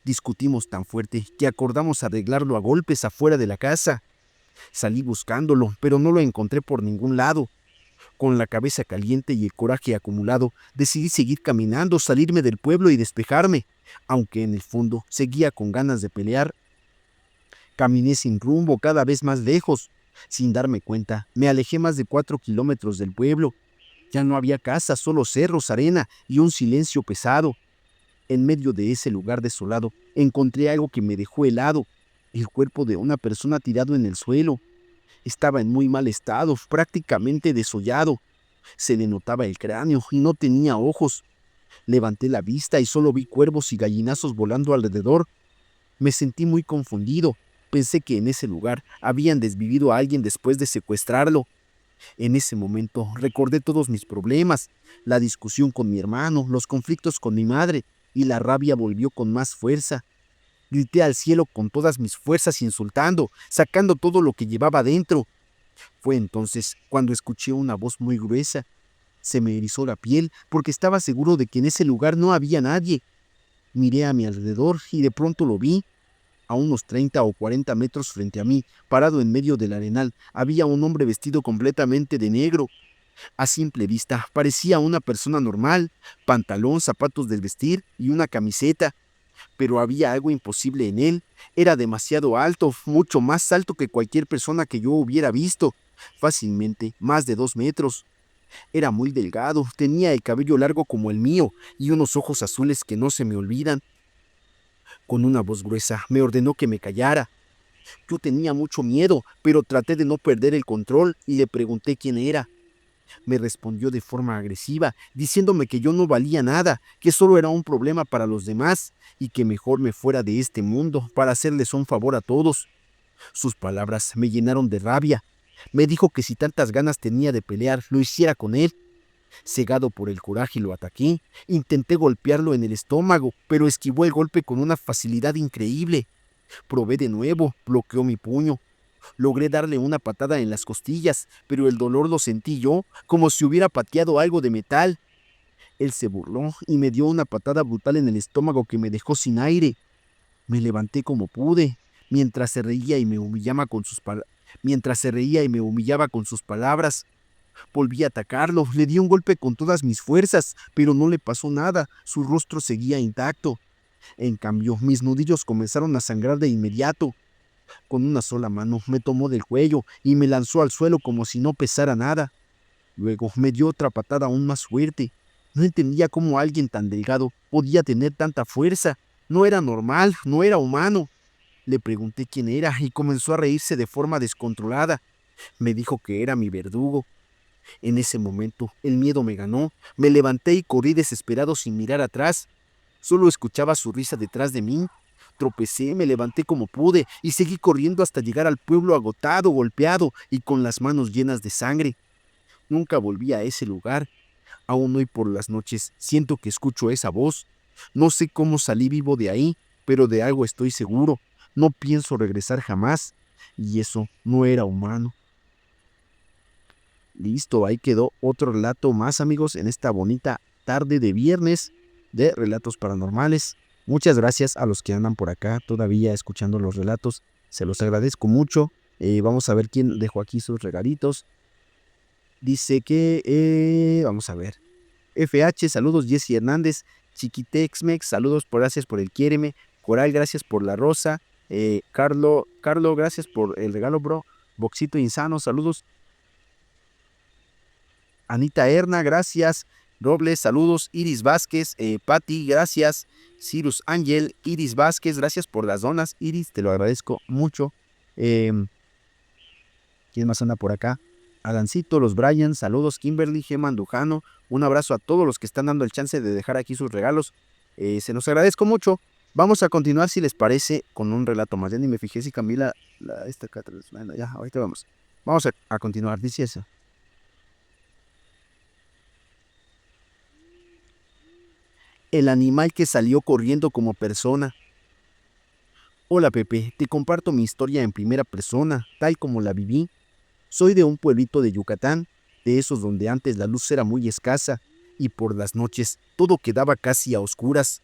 Discutimos tan fuerte que acordamos arreglarlo a golpes afuera de la casa. Salí buscándolo, pero no lo encontré por ningún lado. Con la cabeza caliente y el coraje acumulado, decidí seguir caminando, salirme del pueblo y despejarme, aunque en el fondo seguía con ganas de pelear. Caminé sin rumbo, cada vez más lejos. Sin darme cuenta, me alejé más de 4 kilómetros del pueblo. Ya no había casas, solo cerros, arena y un silencio pesado. En medio de ese lugar desolado, encontré algo que me dejó helado, el cuerpo de una persona tirado en el suelo. Estaba en muy mal estado, prácticamente desollado. Se le notaba el cráneo y no tenía ojos. Levanté la vista y solo vi cuervos y gallinazos volando alrededor. Me sentí muy confundido. Pensé que en ese lugar habían desvivido a alguien después de secuestrarlo. En ese momento recordé todos mis problemas, la discusión con mi hermano, los conflictos con mi madre, y la rabia volvió con más fuerza. Grité al cielo con todas mis fuerzas insultando, sacando todo lo que llevaba dentro. Fue entonces cuando escuché una voz muy gruesa. Se me erizó la piel porque estaba seguro de que en ese lugar no había nadie. Miré a mi alrededor y de pronto lo vi. A unos 30 o 40 metros frente a mí, parado en medio del arenal, había un hombre vestido completamente de negro. A simple vista parecía una persona normal, pantalón, zapatos de vestir y una camiseta. Pero había algo imposible en él. Era demasiado alto, mucho más alto que cualquier persona que yo hubiera visto. Fácilmente más de 2 metros. Era muy delgado, tenía el cabello largo como el mío y unos ojos azules que no se me olvidan. Con una voz gruesa me ordenó que me callara. Yo tenía mucho miedo, pero traté de no perder el control y le pregunté quién era. Me respondió de forma agresiva, diciéndome que yo no valía nada, que solo era un problema para los demás y que mejor me fuera de este mundo para hacerles un favor a todos. Sus palabras me llenaron de rabia. Me dijo que si tantas ganas tenía de pelear, lo hiciera con él. Cegado por el coraje lo ataqué. Intenté golpearlo en el estómago, pero esquivó el golpe con una facilidad increíble. Probé de nuevo, bloqueó mi puño. Logré darle una patada en las costillas, pero el dolor lo sentí yo, como si hubiera pateado algo de metal. Él se burló y me dio una patada brutal en el estómago que me dejó sin aire. Me levanté como pude, mientras se reía y me humillaba con sus palabras. Volví a atacarlo, le di un golpe con todas mis fuerzas, pero no le pasó nada, su rostro seguía intacto. En cambio, mis nudillos comenzaron a sangrar de inmediato. Con una sola mano me tomó del cuello y me lanzó al suelo como si no pesara nada. Luego me dio otra patada aún más fuerte. No entendía cómo alguien tan delgado podía tener tanta fuerza. No era normal, no era humano. Le pregunté quién era y comenzó a reírse de forma descontrolada. Me dijo que era mi verdugo. En ese momento el miedo me ganó. Me levanté y corrí desesperado sin mirar atrás. Solo escuchaba su risa detrás de mí. Tropecé, me levanté como pude y seguí corriendo hasta llegar al pueblo agotado, golpeado y con las manos llenas de sangre. Nunca volví a ese lugar. Aún hoy por las noches siento que escucho esa voz. No sé cómo salí vivo de ahí, pero de algo estoy seguro. No pienso regresar jamás. Y eso no era humano. Listo, ahí quedó otro relato más, amigos, en esta bonita tarde de viernes de relatos paranormales. Muchas gracias a los que andan por acá todavía escuchando los relatos. Se los agradezco mucho. Vamos a ver quién dejó aquí sus regalitos. Dice que, vamos a ver. FH, saludos. Jesse Hernández. Chiquitexmex, saludos, gracias por el quiéreme. Coral, gracias por la rosa. Carlo, gracias por el regalo, bro. Boxito Insano, saludos. Anita Erna, gracias. Robles, saludos. Iris Vázquez, Patti, gracias. Cirus Ángel, Iris Vázquez, gracias por las donas. Iris, te lo agradezco mucho. ¿Quién más anda por acá? Adancito, los Brian, saludos. Kimberly, Gemma Andujano, un abrazo a todos los que están dando el chance de dejar aquí sus regalos. Se los agradezco mucho. Vamos a continuar, si les parece, con un relato más. Ya ni me fijé si cambié esta acá. Bueno, ya, ahorita vamos. Vamos a continuar, dice eso. El animal que salió corriendo como persona. Hola Pepe, te comparto mi historia en primera persona, tal como la viví. Soy de un pueblito de Yucatán, de esos donde antes la luz era muy escasa y por las noches todo quedaba casi a oscuras.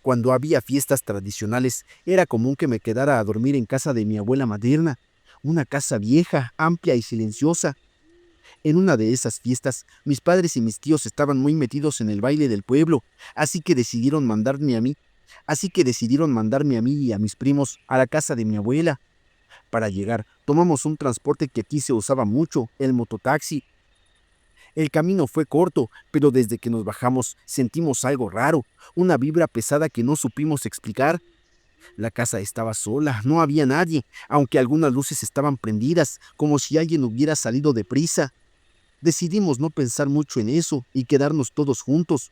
Cuando había fiestas tradicionales, era común que me quedara a dormir en casa de mi abuela materna, una casa vieja, amplia y silenciosa. En una de esas fiestas, mis padres y mis tíos estaban muy metidos en el baile del pueblo, así que decidieron mandarme a mí y a mis primos a la casa de mi abuela. Para llegar, tomamos un transporte que aquí se usaba mucho, el mototaxi. El camino fue corto, pero desde que nos bajamos sentimos algo raro, una vibra pesada que no supimos explicar. La casa estaba sola, no había nadie, aunque algunas luces estaban prendidas, como si alguien hubiera salido deprisa. Decidimos no pensar mucho en eso y quedarnos todos juntos.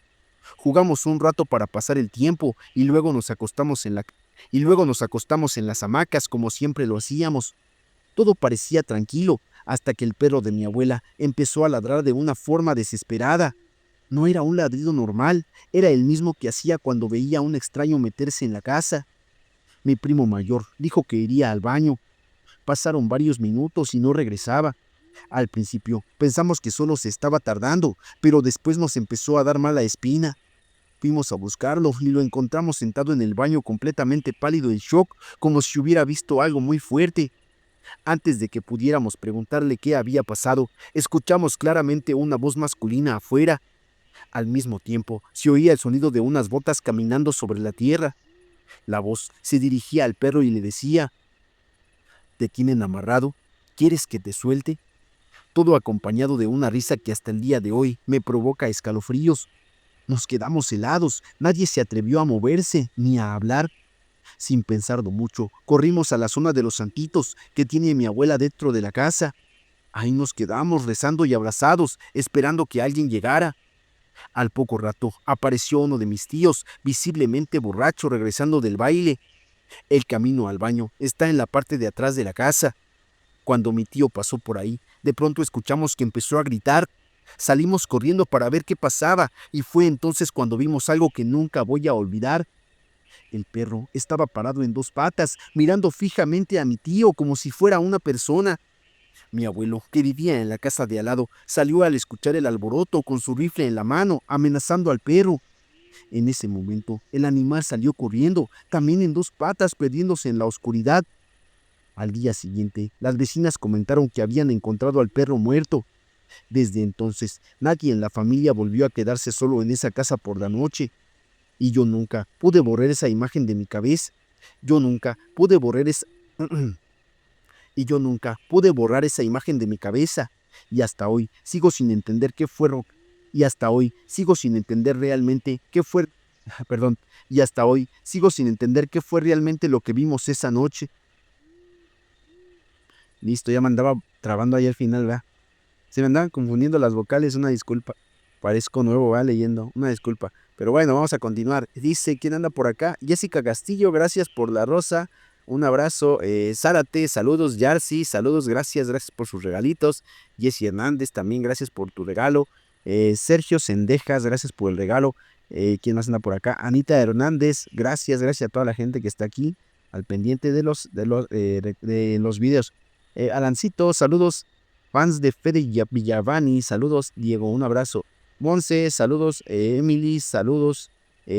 Jugamos un rato para pasar el tiempo y luego nos acostamos en las hamacas como siempre lo hacíamos. Todo parecía tranquilo hasta que el perro de mi abuela empezó a ladrar de una forma desesperada. No era un ladrido normal, era el mismo que hacía cuando veía a un extraño meterse en la casa. Mi primo mayor dijo que iría al baño. Pasaron varios minutos y no regresaba. Al principio pensamos que solo se estaba tardando, pero después nos empezó a dar mala espina. Fuimos a buscarlo y lo encontramos sentado en el baño completamente pálido en shock, como si hubiera visto algo muy fuerte. Antes de que pudiéramos preguntarle qué había pasado, escuchamos claramente una voz masculina afuera. Al mismo tiempo, se oía el sonido de unas botas caminando sobre la tierra. La voz se dirigía al perro y le decía: ¿te tienen amarrado? ¿Quieres que te suelte? Todo acompañado de una risa que hasta el día de hoy me provoca escalofríos. Nos quedamos helados, nadie se atrevió a moverse ni a hablar. Sin pensarlo mucho, corrimos a la zona de los santitos que tiene mi abuela dentro de la casa. Ahí nos quedamos rezando y abrazados, esperando que alguien llegara. Al poco rato apareció uno de mis tíos, visiblemente borracho, regresando del baile. El camino al baño está en la parte de atrás de la casa. Cuando mi tío pasó por ahí, de pronto escuchamos que empezó a gritar. Salimos corriendo para ver qué pasaba y fue entonces cuando vimos algo que nunca voy a olvidar. El perro estaba parado en dos patas, mirando fijamente a mi tío como si fuera una persona. Mi abuelo, que vivía en la casa de al lado, salió al escuchar el alboroto con su rifle en la mano, amenazando al perro. En ese momento, el animal salió corriendo, también en dos patas, perdiéndose en la oscuridad. Al día siguiente, las vecinas comentaron que habían encontrado al perro muerto. Desde entonces, nadie en la familia volvió a quedarse solo en esa casa por la noche. Y yo nunca pude borrar esa imagen de mi cabeza. Yo nunca pude borrar esa... y yo nunca pude borrar esa imagen de mi cabeza. Y hasta hoy sigo sin entender qué fue... Y hasta hoy sigo sin entender realmente qué fue... Perdón. Y hasta hoy sigo sin entender qué fue realmente lo que vimos esa noche. Listo, ya me andaba trabando ahí al final, ¿verdad? Se me andaban confundiendo las vocales, una disculpa. Parezco nuevo, va leyendo, una disculpa. Pero bueno, vamos a continuar. Dice, ¿quién anda por acá? Jessica Castillo, gracias por la rosa. Un abrazo. Zárate, saludos. Yarsi, saludos, gracias por sus regalitos. Jessy Hernández, también gracias por tu regalo. Sergio Sendejas, gracias por el regalo. ¿Quién más anda por acá? Anita Hernández, gracias a toda la gente que está aquí al pendiente de los videos. Alancito, saludos. Fans de Fede Villavani, saludos. Diego, un abrazo. Monse, saludos. Emily, saludos.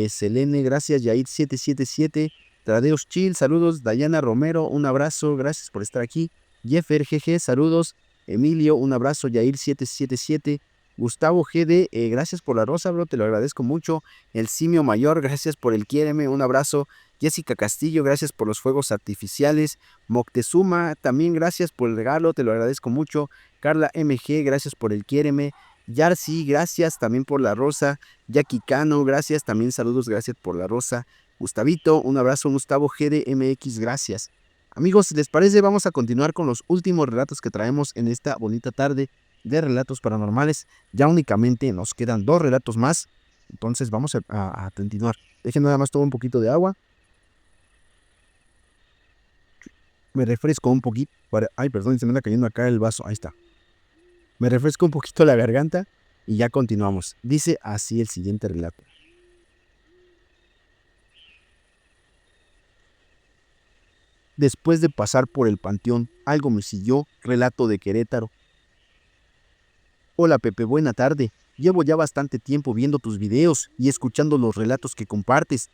Selene, gracias. Yair777. Tradeos Chill, saludos. Dayana Romero, un abrazo. Gracias por estar aquí. Jeffer GG, saludos. Emilio, un abrazo. Yair777. Gustavo GD, gracias por la rosa, bro, te lo agradezco mucho. El Simio Mayor, gracias por el quiéreme, un abrazo. Jessica Castillo, gracias por los fuegos artificiales. Moctezuma, también gracias por el regalo, te lo agradezco mucho. Carla MG, gracias por el quiéreme. Yarsi, gracias también por la rosa. Jackie Cano, gracias, también saludos, gracias por la rosa. Gustavito, un abrazo. Gustavo GDMX, gracias. Amigos, si les parece, vamos a continuar con los últimos relatos que traemos en esta bonita tarde de relatos paranormales. Ya únicamente nos quedan 2 relatos más, entonces vamos a continuar. Dejen nada más todo un poquito de agua. Me refresco un poquito. Ay, perdón, se me anda cayendo acá el vaso. Ahí está. Me refresco un poquito la garganta y ya continuamos. Dice así el siguiente relato. Después de pasar por el panteón, algo me siguió. Relato de Querétaro. Hola Pepe, buena tarde. Llevo ya bastante tiempo viendo tus videos y escuchando los relatos que compartes.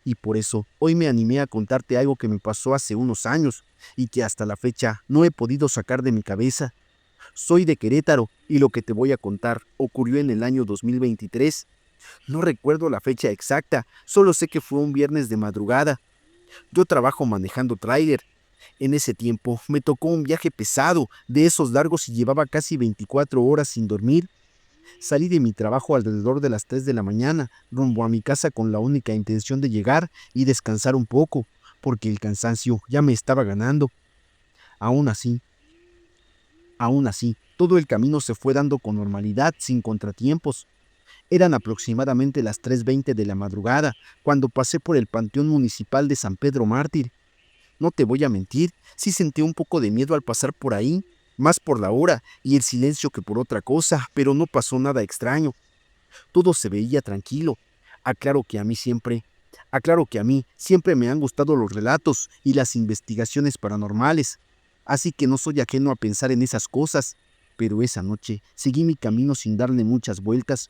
Y por eso hoy me animé a contarte algo que me pasó hace unos años y que hasta la fecha no he podido sacar de mi cabeza. Soy de Querétaro y lo que te voy a contar ocurrió en el año 2023. No recuerdo la fecha exacta, solo sé que fue un viernes de madrugada. Yo trabajo manejando tráiler. En ese tiempo me tocó un viaje pesado, de esos largos, y llevaba casi 24 horas sin dormir. Salí de mi trabajo alrededor de las 3 de la mañana, rumbo a mi casa con la única intención de llegar y descansar un poco, porque el cansancio ya me estaba ganando. Aún así, todo el camino se fue dando con normalidad, sin contratiempos. Eran aproximadamente las 3:20 de la madrugada, cuando pasé por el Panteón Municipal de San Pedro Mártir. No te voy a mentir, sí sentí un poco de miedo al pasar por ahí, más por la hora y el silencio que por otra cosa, pero no pasó nada extraño. Todo se veía tranquilo. Aclaro que a mí siempre me han gustado los relatos y las investigaciones paranormales, así que no soy ajeno a pensar en esas cosas, pero esa noche seguí mi camino sin darle muchas vueltas.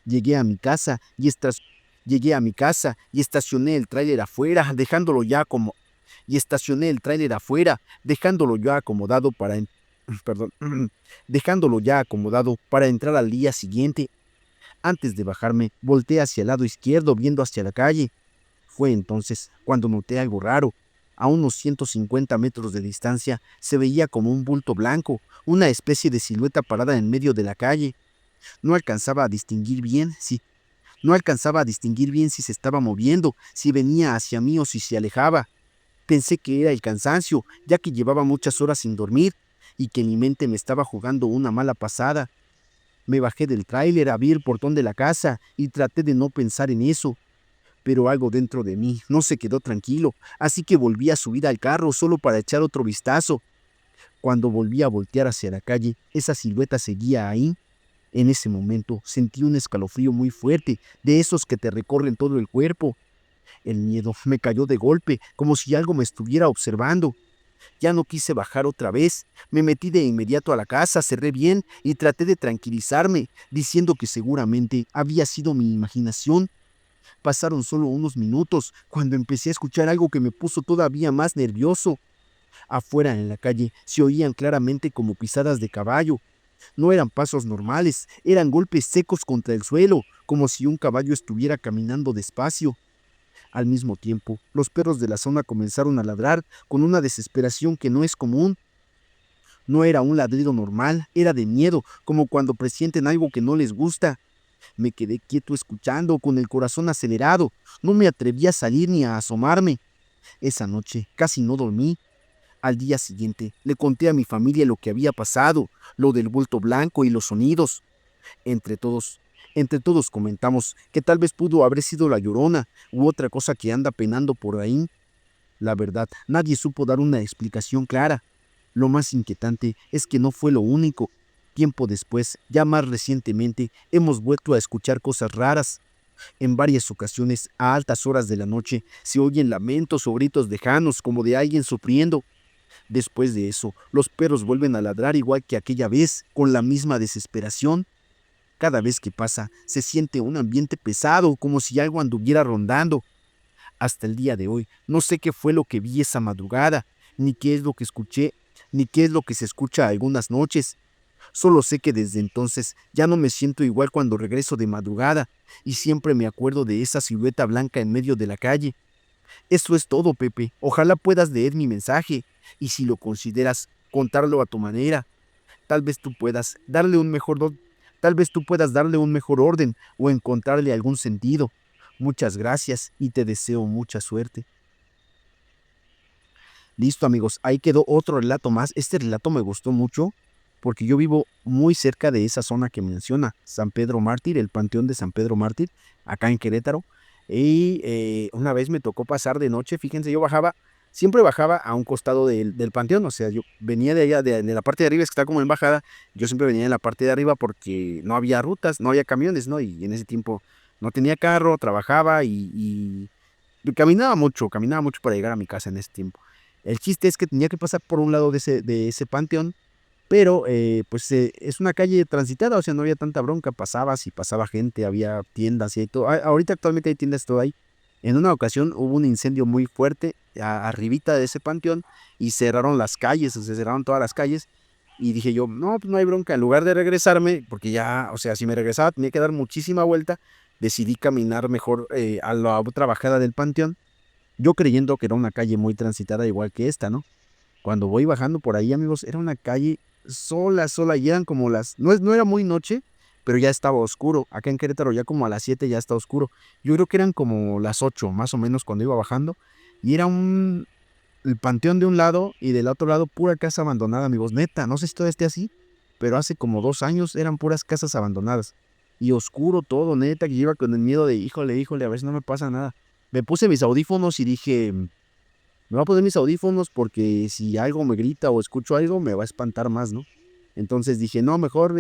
Llegué a mi casa y estacioné el tráiler afuera, dejándolo ya acomodado perdón, dejándolo ya acomodado para entrar al día siguiente. Antes de bajarme, volteé hacia el lado izquierdo viendo hacia la calle. Fue entonces cuando noté algo raro. A unos 150 metros de distancia se veía como un bulto blanco, una especie de silueta parada en medio de la calle. No alcanzaba a distinguir bien si se estaba moviendo, si venía hacia mí o si se alejaba. Pensé que era el cansancio, ya que llevaba muchas horas sin dormir y que mi mente me estaba jugando una mala pasada. Me bajé del tráiler, abrí el portón de la casa y traté de no pensar en eso. Pero algo dentro de mí no se quedó tranquilo, así que volví a subir al carro solo para echar otro vistazo. Cuando volví a voltear hacia la calle, esa silueta seguía ahí. En ese momento sentí un escalofrío muy fuerte, de esos que te recorren todo el cuerpo. El miedo me cayó de golpe, como si algo me estuviera observando. Ya no quise bajar otra vez. Me metí de inmediato a la casa, cerré bien y traté de tranquilizarme, diciendo que seguramente había sido mi imaginación. Pasaron solo unos minutos cuando empecé a escuchar algo que me puso todavía más nervioso. Afuera en la calle se oían claramente como pisadas de caballo. No eran pasos normales, eran golpes secos contra el suelo, como si un caballo estuviera caminando despacio. Al mismo tiempo, los perros de la zona comenzaron a ladrar con una desesperación que no es común. No era un ladrido normal, era de miedo, como cuando presienten algo que no les gusta. Me quedé quieto escuchando, con el corazón acelerado. No me atreví a salir ni a asomarme. Esa noche casi no dormí. Al día siguiente le conté a mi familia lo que había pasado, lo del bulto blanco y los sonidos. Entre todos, entre todos comentamos que tal vez pudo haber sido la Llorona u otra cosa que anda penando por ahí. La verdad, nadie supo dar una explicación clara. Lo más inquietante es que no fue lo único. Tiempo después, ya más recientemente, hemos vuelto a escuchar cosas raras. En varias ocasiones, a altas horas de la noche, se oyen lamentos o gritos lejanos como de alguien sufriendo. Después de eso, los perros vuelven a ladrar igual que aquella vez, con la misma desesperación. Cada vez que pasa, se siente un ambiente pesado, como si algo anduviera rondando. Hasta el día de hoy, no sé qué fue lo que vi esa madrugada, ni qué es lo que escuché, ni qué es lo que se escucha algunas noches. Solo sé que desde entonces ya no me siento igual cuando regreso de madrugada, y siempre me acuerdo de esa silueta blanca en medio de la calle. Eso es todo, Pepe. Ojalá puedas leer mi mensaje, y si lo consideras, contarlo a tu manera. Tal vez tú puedas darle un mejor do- Tal vez tú puedas darle un mejor orden o encontrarle algún sentido. Muchas gracias y te deseo mucha suerte. Listo, amigos, ahí quedó otro relato más. Este relato me gustó mucho porque yo vivo muy cerca de esa zona que menciona, San Pedro Mártir, el Panteón de San Pedro Mártir, acá en Querétaro. Y una vez me tocó pasar de noche, fíjense, yo bajaba, siempre bajaba a un costado del panteón, o sea, yo venía de allá, de la parte de arriba, es que está como en bajada, yo siempre venía en la parte de arriba porque no había rutas, no había camiones, ¿no? Y en ese tiempo no tenía carro, trabajaba y caminaba mucho para llegar a mi casa en ese tiempo. El chiste es que tenía que pasar por un lado de ese panteón, pero pues es una calle transitada, o sea, no había tanta bronca, pasabas y pasaba gente, había tiendas y todo. Ahorita actualmente hay tiendas todo ahí. En una ocasión hubo un incendio muy fuerte arribita de ese panteón y cerraron las calles, o sea, cerraron todas las calles. Y dije yo, no, pues no hay bronca, en lugar de regresarme, porque ya, o sea, si me regresaba tenía que dar muchísima vuelta, decidí caminar mejor a la otra bajada del panteón, yo creyendo que era una calle muy transitada igual que esta, ¿no? Cuando voy bajando por ahí, amigos, era una calle sola, sola, y eran como no era muy noche, pero ya estaba oscuro. Acá en Querétaro ya como a las 7 ya está oscuro. Yo creo que eran como las 8 más o menos cuando iba bajando, y era el panteón de un lado y del otro lado pura casa abandonada, amigos. Neta, no sé si todavía esté así, pero hace como 2 años eran puras casas abandonadas. Y oscuro todo, neta, que yo iba con el miedo de, híjole, híjole, a ver si no me pasa nada. Me puse mis audífonos y dije, me voy a poner mis audífonos porque si algo me grita o escucho algo, me va a espantar más, ¿no? Entonces dije, no, mejor,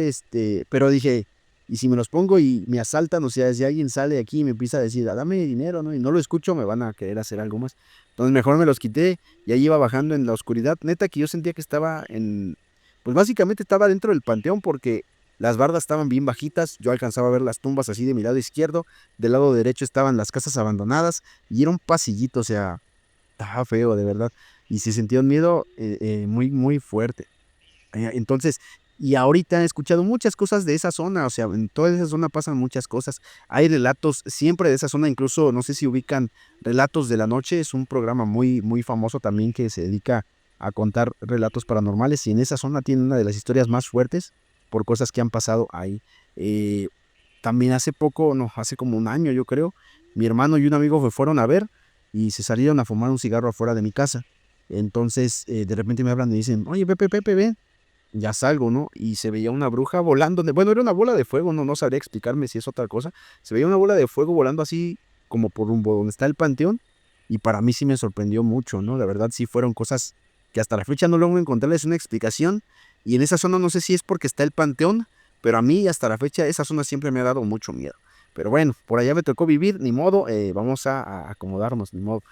pero dije, y si me los pongo y me asaltan, o sea, si alguien sale aquí y me empieza a decir, dame dinero, ¿no? Y no lo escucho, me van a querer hacer algo más. Entonces mejor me los quité, y ahí iba bajando en la oscuridad. Neta que yo sentía que estaba pues básicamente estaba dentro del panteón porque las bardas estaban bien bajitas, yo alcanzaba a ver las tumbas así de mi lado izquierdo, del lado derecho estaban las casas abandonadas, y era un pasillito, o sea, estaba feo, de verdad. Y se sentía un miedo muy, muy fuerte. Entonces, y ahorita he escuchado muchas cosas de esa zona, o sea, en toda esa zona pasan muchas cosas. Hay relatos siempre de esa zona, incluso no sé si ubican Relatos de la Noche, es un programa muy, muy famoso también que se dedica a contar relatos paranormales, y en esa zona tiene una de las historias más fuertes por cosas que han pasado ahí. Eh, También hace poco, no, hace como un año yo creo, mi hermano y un amigo me fueron a ver y se salieron a fumar un cigarro afuera de mi casa. Entonces, de repente me hablan y dicen, oye, Pepe, Pepe, ven. Ya salgo, ¿no? Y se veía una bruja volando. Bueno, era una bola de fuego, no sabría explicarme si es otra cosa. Se veía una bola de fuego volando así como por rumbo donde está el panteón. Y para mí sí me sorprendió mucho, ¿no? La verdad sí fueron cosas que hasta la fecha no logro encontrarles una explicación. Y en esa zona no sé si es porque está el panteón, pero a mí hasta la fecha esa zona siempre me ha dado mucho miedo. Pero bueno, por allá me tocó vivir, ni modo, vamos a acomodarnos, ni modo.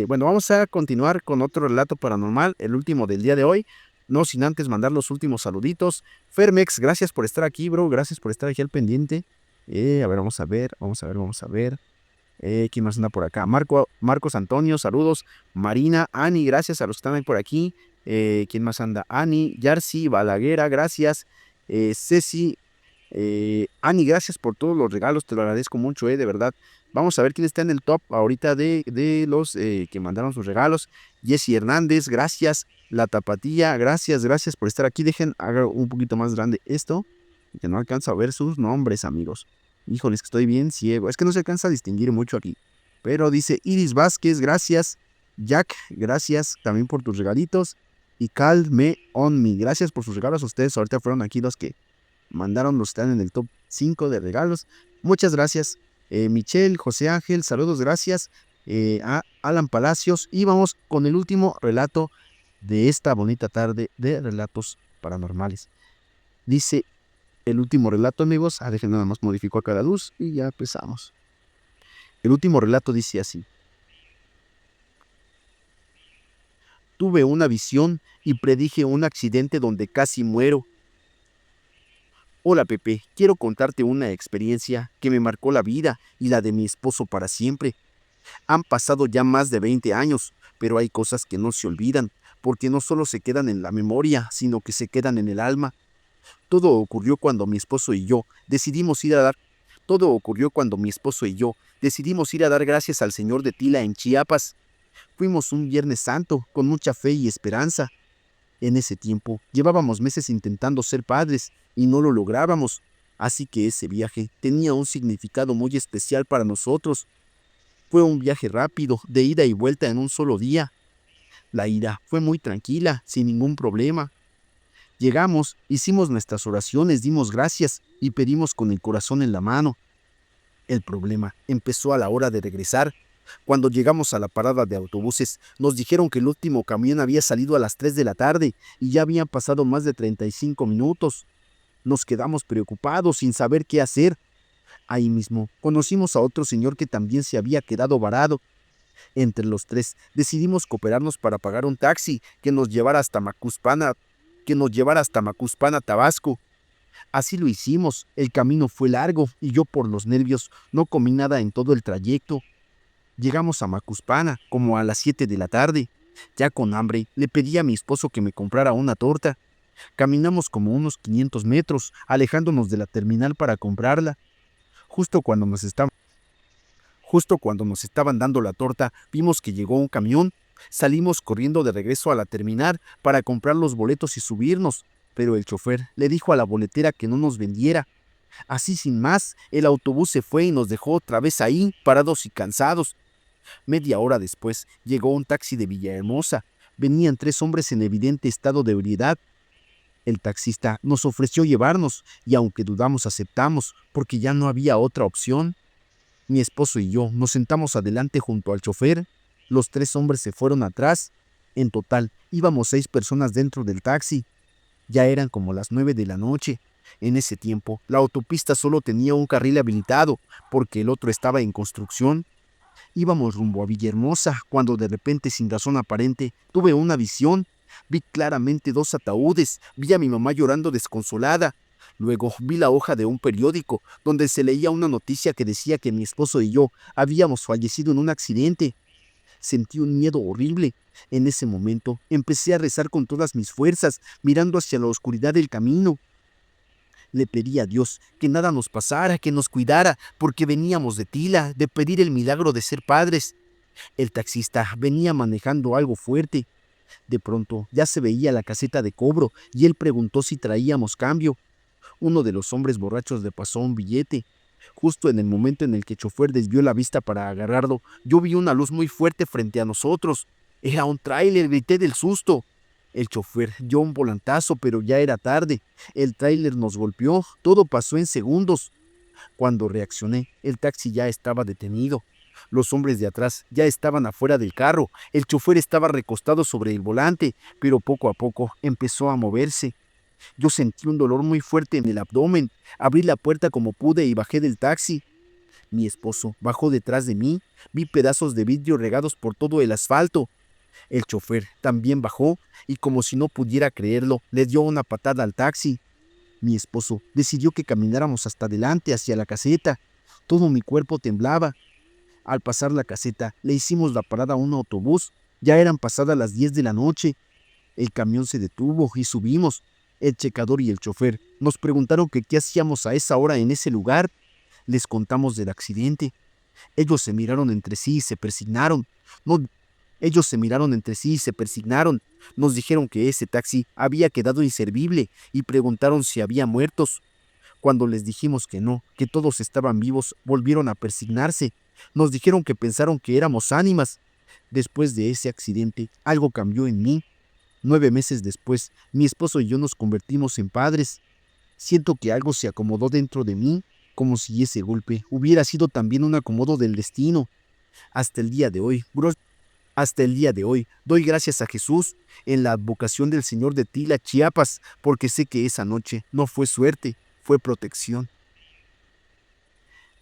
Bueno, vamos a continuar con otro relato paranormal, el último del día de hoy. No sin antes mandar los últimos saluditos. Fermex, gracias por estar aquí, bro. Gracias por estar aquí al pendiente. A ver, vamos a ver, vamos a ver, vamos a ver. ¿Quién más anda por acá? Marcos Antonio, saludos. Marina, Ani, gracias a los que están ahí por aquí. ¿Quién más anda? Ani, Yarsi, Balaguera, gracias. Ceci, Ani, gracias por todos los regalos, te lo agradezco mucho, de verdad. Vamos a ver quién está en el top ahorita de los que mandaron sus regalos. Jessy Hernández, gracias. La Tapatía, gracias, gracias por estar aquí. Dejen, haga un poquito más grande esto, que no alcanzo a ver sus nombres, amigos. Híjoles, que estoy bien ciego. Es que no se alcanza a distinguir mucho aquí. Pero dice Iris Vázquez, gracias. Jack, gracias también por tus regalitos. Y Calme On Me, gracias por sus regalos. Ustedes ahorita fueron aquí los que mandaron, los que están en el top 5 de regalos. Muchas gracias. Michelle, José Ángel, saludos, gracias. A Alan Palacios. Y vamos con el último relato de esta bonita tarde de relatos paranormales. Dice el último relato, amigos. Dejen nada más modifico acá la luz y ya empezamos. El último relato dice así. Tuve una visión y predije un accidente donde casi muero. Hola Pepe, quiero contarte una experiencia que me marcó la vida y la de mi esposo para siempre. Han pasado ya más de 20 años, pero hay cosas que no se olvidan, porque no solo se quedan en la memoria, sino que se quedan en el alma. Todo ocurrió cuando mi esposo y yo decidimos ir a dar Todo ocurrió cuando mi esposo y yo decidimos ir a dar gracias al Señor de Tila en Chiapas. Fuimos un Viernes Santo con mucha fe y esperanza. En ese tiempo llevábamos meses intentando ser padres y no lo lográbamos, así que ese viaje tenía un significado muy especial para nosotros. Fue un viaje rápido, de ida y vuelta en un solo día. La ida fue muy tranquila, sin ningún problema. Llegamos, hicimos nuestras oraciones, dimos gracias y pedimos con el corazón en la mano. El problema empezó a la hora de regresar. Cuando llegamos a la parada de autobuses, nos dijeron que el último camión había salido a las 3 de la tarde y ya habían pasado más de 35 minutos. Nos quedamos preocupados sin saber qué hacer. Ahí mismo conocimos a otro señor que también se había quedado varado. Entre los tres decidimos cooperarnos para pagar un taxi que nos llevara hasta Macuspana, Tabasco. Así lo hicimos. El camino fue largo y yo por los nervios no comí nada en todo el trayecto. Llegamos a Macuspana como a las 7 de la tarde. Ya con hambre, le pedí a mi esposo que me comprara una torta. Caminamos como unos 500 metros, alejándonos de la terminal para comprarla. Justo cuando nos estaban Justo cuando nos estaban dando la torta, vimos que llegó un camión. Salimos corriendo de regreso a la terminal para comprar los boletos y subirnos, pero el chofer le dijo a la boletera que no nos vendiera. Así sin más, el autobús se fue y nos dejó otra vez ahí, parados y cansados. Media hora después, llegó un taxi de Villahermosa. Venían tres hombres en evidente estado de ebriedad. El taxista nos ofreció llevarnos, y aunque dudamos aceptamos, porque ya no había otra opción. Mi esposo y yo nos sentamos adelante junto al chofer. Los tres hombres se fueron atrás. En total, íbamos 6 personas dentro del taxi. Ya eran como las 9 de la noche. En ese tiempo, la autopista solo tenía un carril habilitado, porque el otro estaba en construcción. Íbamos rumbo a Villahermosa, cuando de repente, sin razón aparente, tuve una visión. Vi claramente 2 ataúdes, vi a mi mamá llorando desconsolada. Luego vi la hoja de un periódico, donde se leía una noticia que decía que mi esposo y yo habíamos fallecido en un accidente. Sentí un miedo horrible. En ese momento empecé a rezar con todas mis fuerzas, mirando hacia la oscuridad del camino. Le pedí a Dios que nada nos pasara, que nos cuidara, porque veníamos de Tila, de pedir el milagro de ser padres. El taxista venía manejando algo fuerte. De pronto ya se veía la caseta de cobro y él preguntó si traíamos cambio. Uno de los hombres borrachos le pasó un billete. Justo en el momento en el que el chofer desvió la vista para agarrarlo, yo vi una luz muy fuerte frente a nosotros. Era un tráiler, grité del susto. El chofer dio un volantazo, pero ya era tarde. El tráiler nos golpeó, todo pasó en segundos. Cuando reaccioné, el taxi ya estaba detenido. Los hombres de atrás ya estaban afuera del carro. El chofer estaba recostado sobre el volante, pero poco a poco empezó a moverse. Yo sentí un dolor muy fuerte en el abdomen. Abrí la puerta como pude y bajé del taxi. Mi esposo bajó detrás de mí. Vi pedazos de vidrio regados por todo el asfalto. El chofer también bajó y, como si no pudiera creerlo, le dio una patada al taxi. Mi esposo decidió que camináramos hasta adelante hacia la caseta. Todo mi cuerpo temblaba. Al pasar la caseta, le hicimos la parada a un autobús. Ya eran pasadas las 10 de la noche. El camión se detuvo y subimos. El checador y el chofer nos preguntaron que qué hacíamos a esa hora en ese lugar. Les contamos del accidente. Ellos se miraron entre sí y se persignaron. No, Ellos se miraron entre sí y se persignaron. Nos dijeron que ese taxi había quedado inservible y preguntaron si había muertos. Cuando les dijimos que no, que todos estaban vivos, volvieron a persignarse. Nos dijeron que pensaron que éramos ánimas. Después de ese accidente, algo cambió en mí. 9 meses después, mi esposo y yo nos convertimos en padres. Siento que algo se acomodó dentro de mí, como si ese golpe hubiera sido también un acomodo del destino. Hasta el día de hoy, Hasta el día de hoy, doy gracias a Jesús en la advocación del Señor de Tila, Chiapas, porque sé que esa noche no fue suerte, fue protección.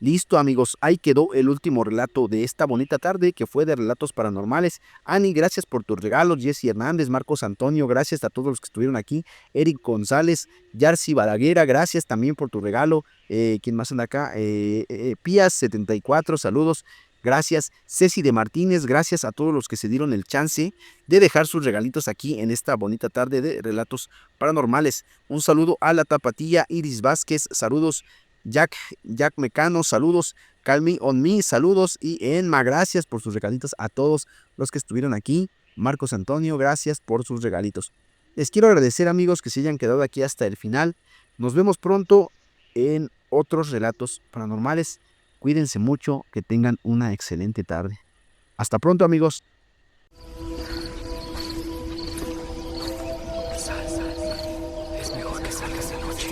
Listo, amigos, ahí quedó el último relato de esta bonita tarde que fue de relatos paranormales. Ani, gracias por tus regalos. Jessy Hernández, Marcos Antonio, gracias a todos los que estuvieron aquí. Eric González, Yarcy Balaguera, gracias también por tu regalo. ¿Quién más anda acá? Pías74, saludos. Gracias. Ceci de Martínez, gracias a todos los que se dieron el chance de dejar sus regalitos aquí en esta bonita tarde de relatos paranormales. Un saludo a la Tapatía, Iris Vázquez, saludos. Jack Mecano, saludos. Call Me On Me, saludos. Y Enma, gracias por sus regalitos a todos los que estuvieron aquí. Marcos Antonio, gracias por sus regalitos. Les quiero agradecer, amigos, que se hayan quedado aquí hasta el final. Nos vemos pronto en otros relatos paranormales. Cuídense mucho, que tengan una excelente tarde. Hasta pronto, amigos. Es mejor que salgas de noche.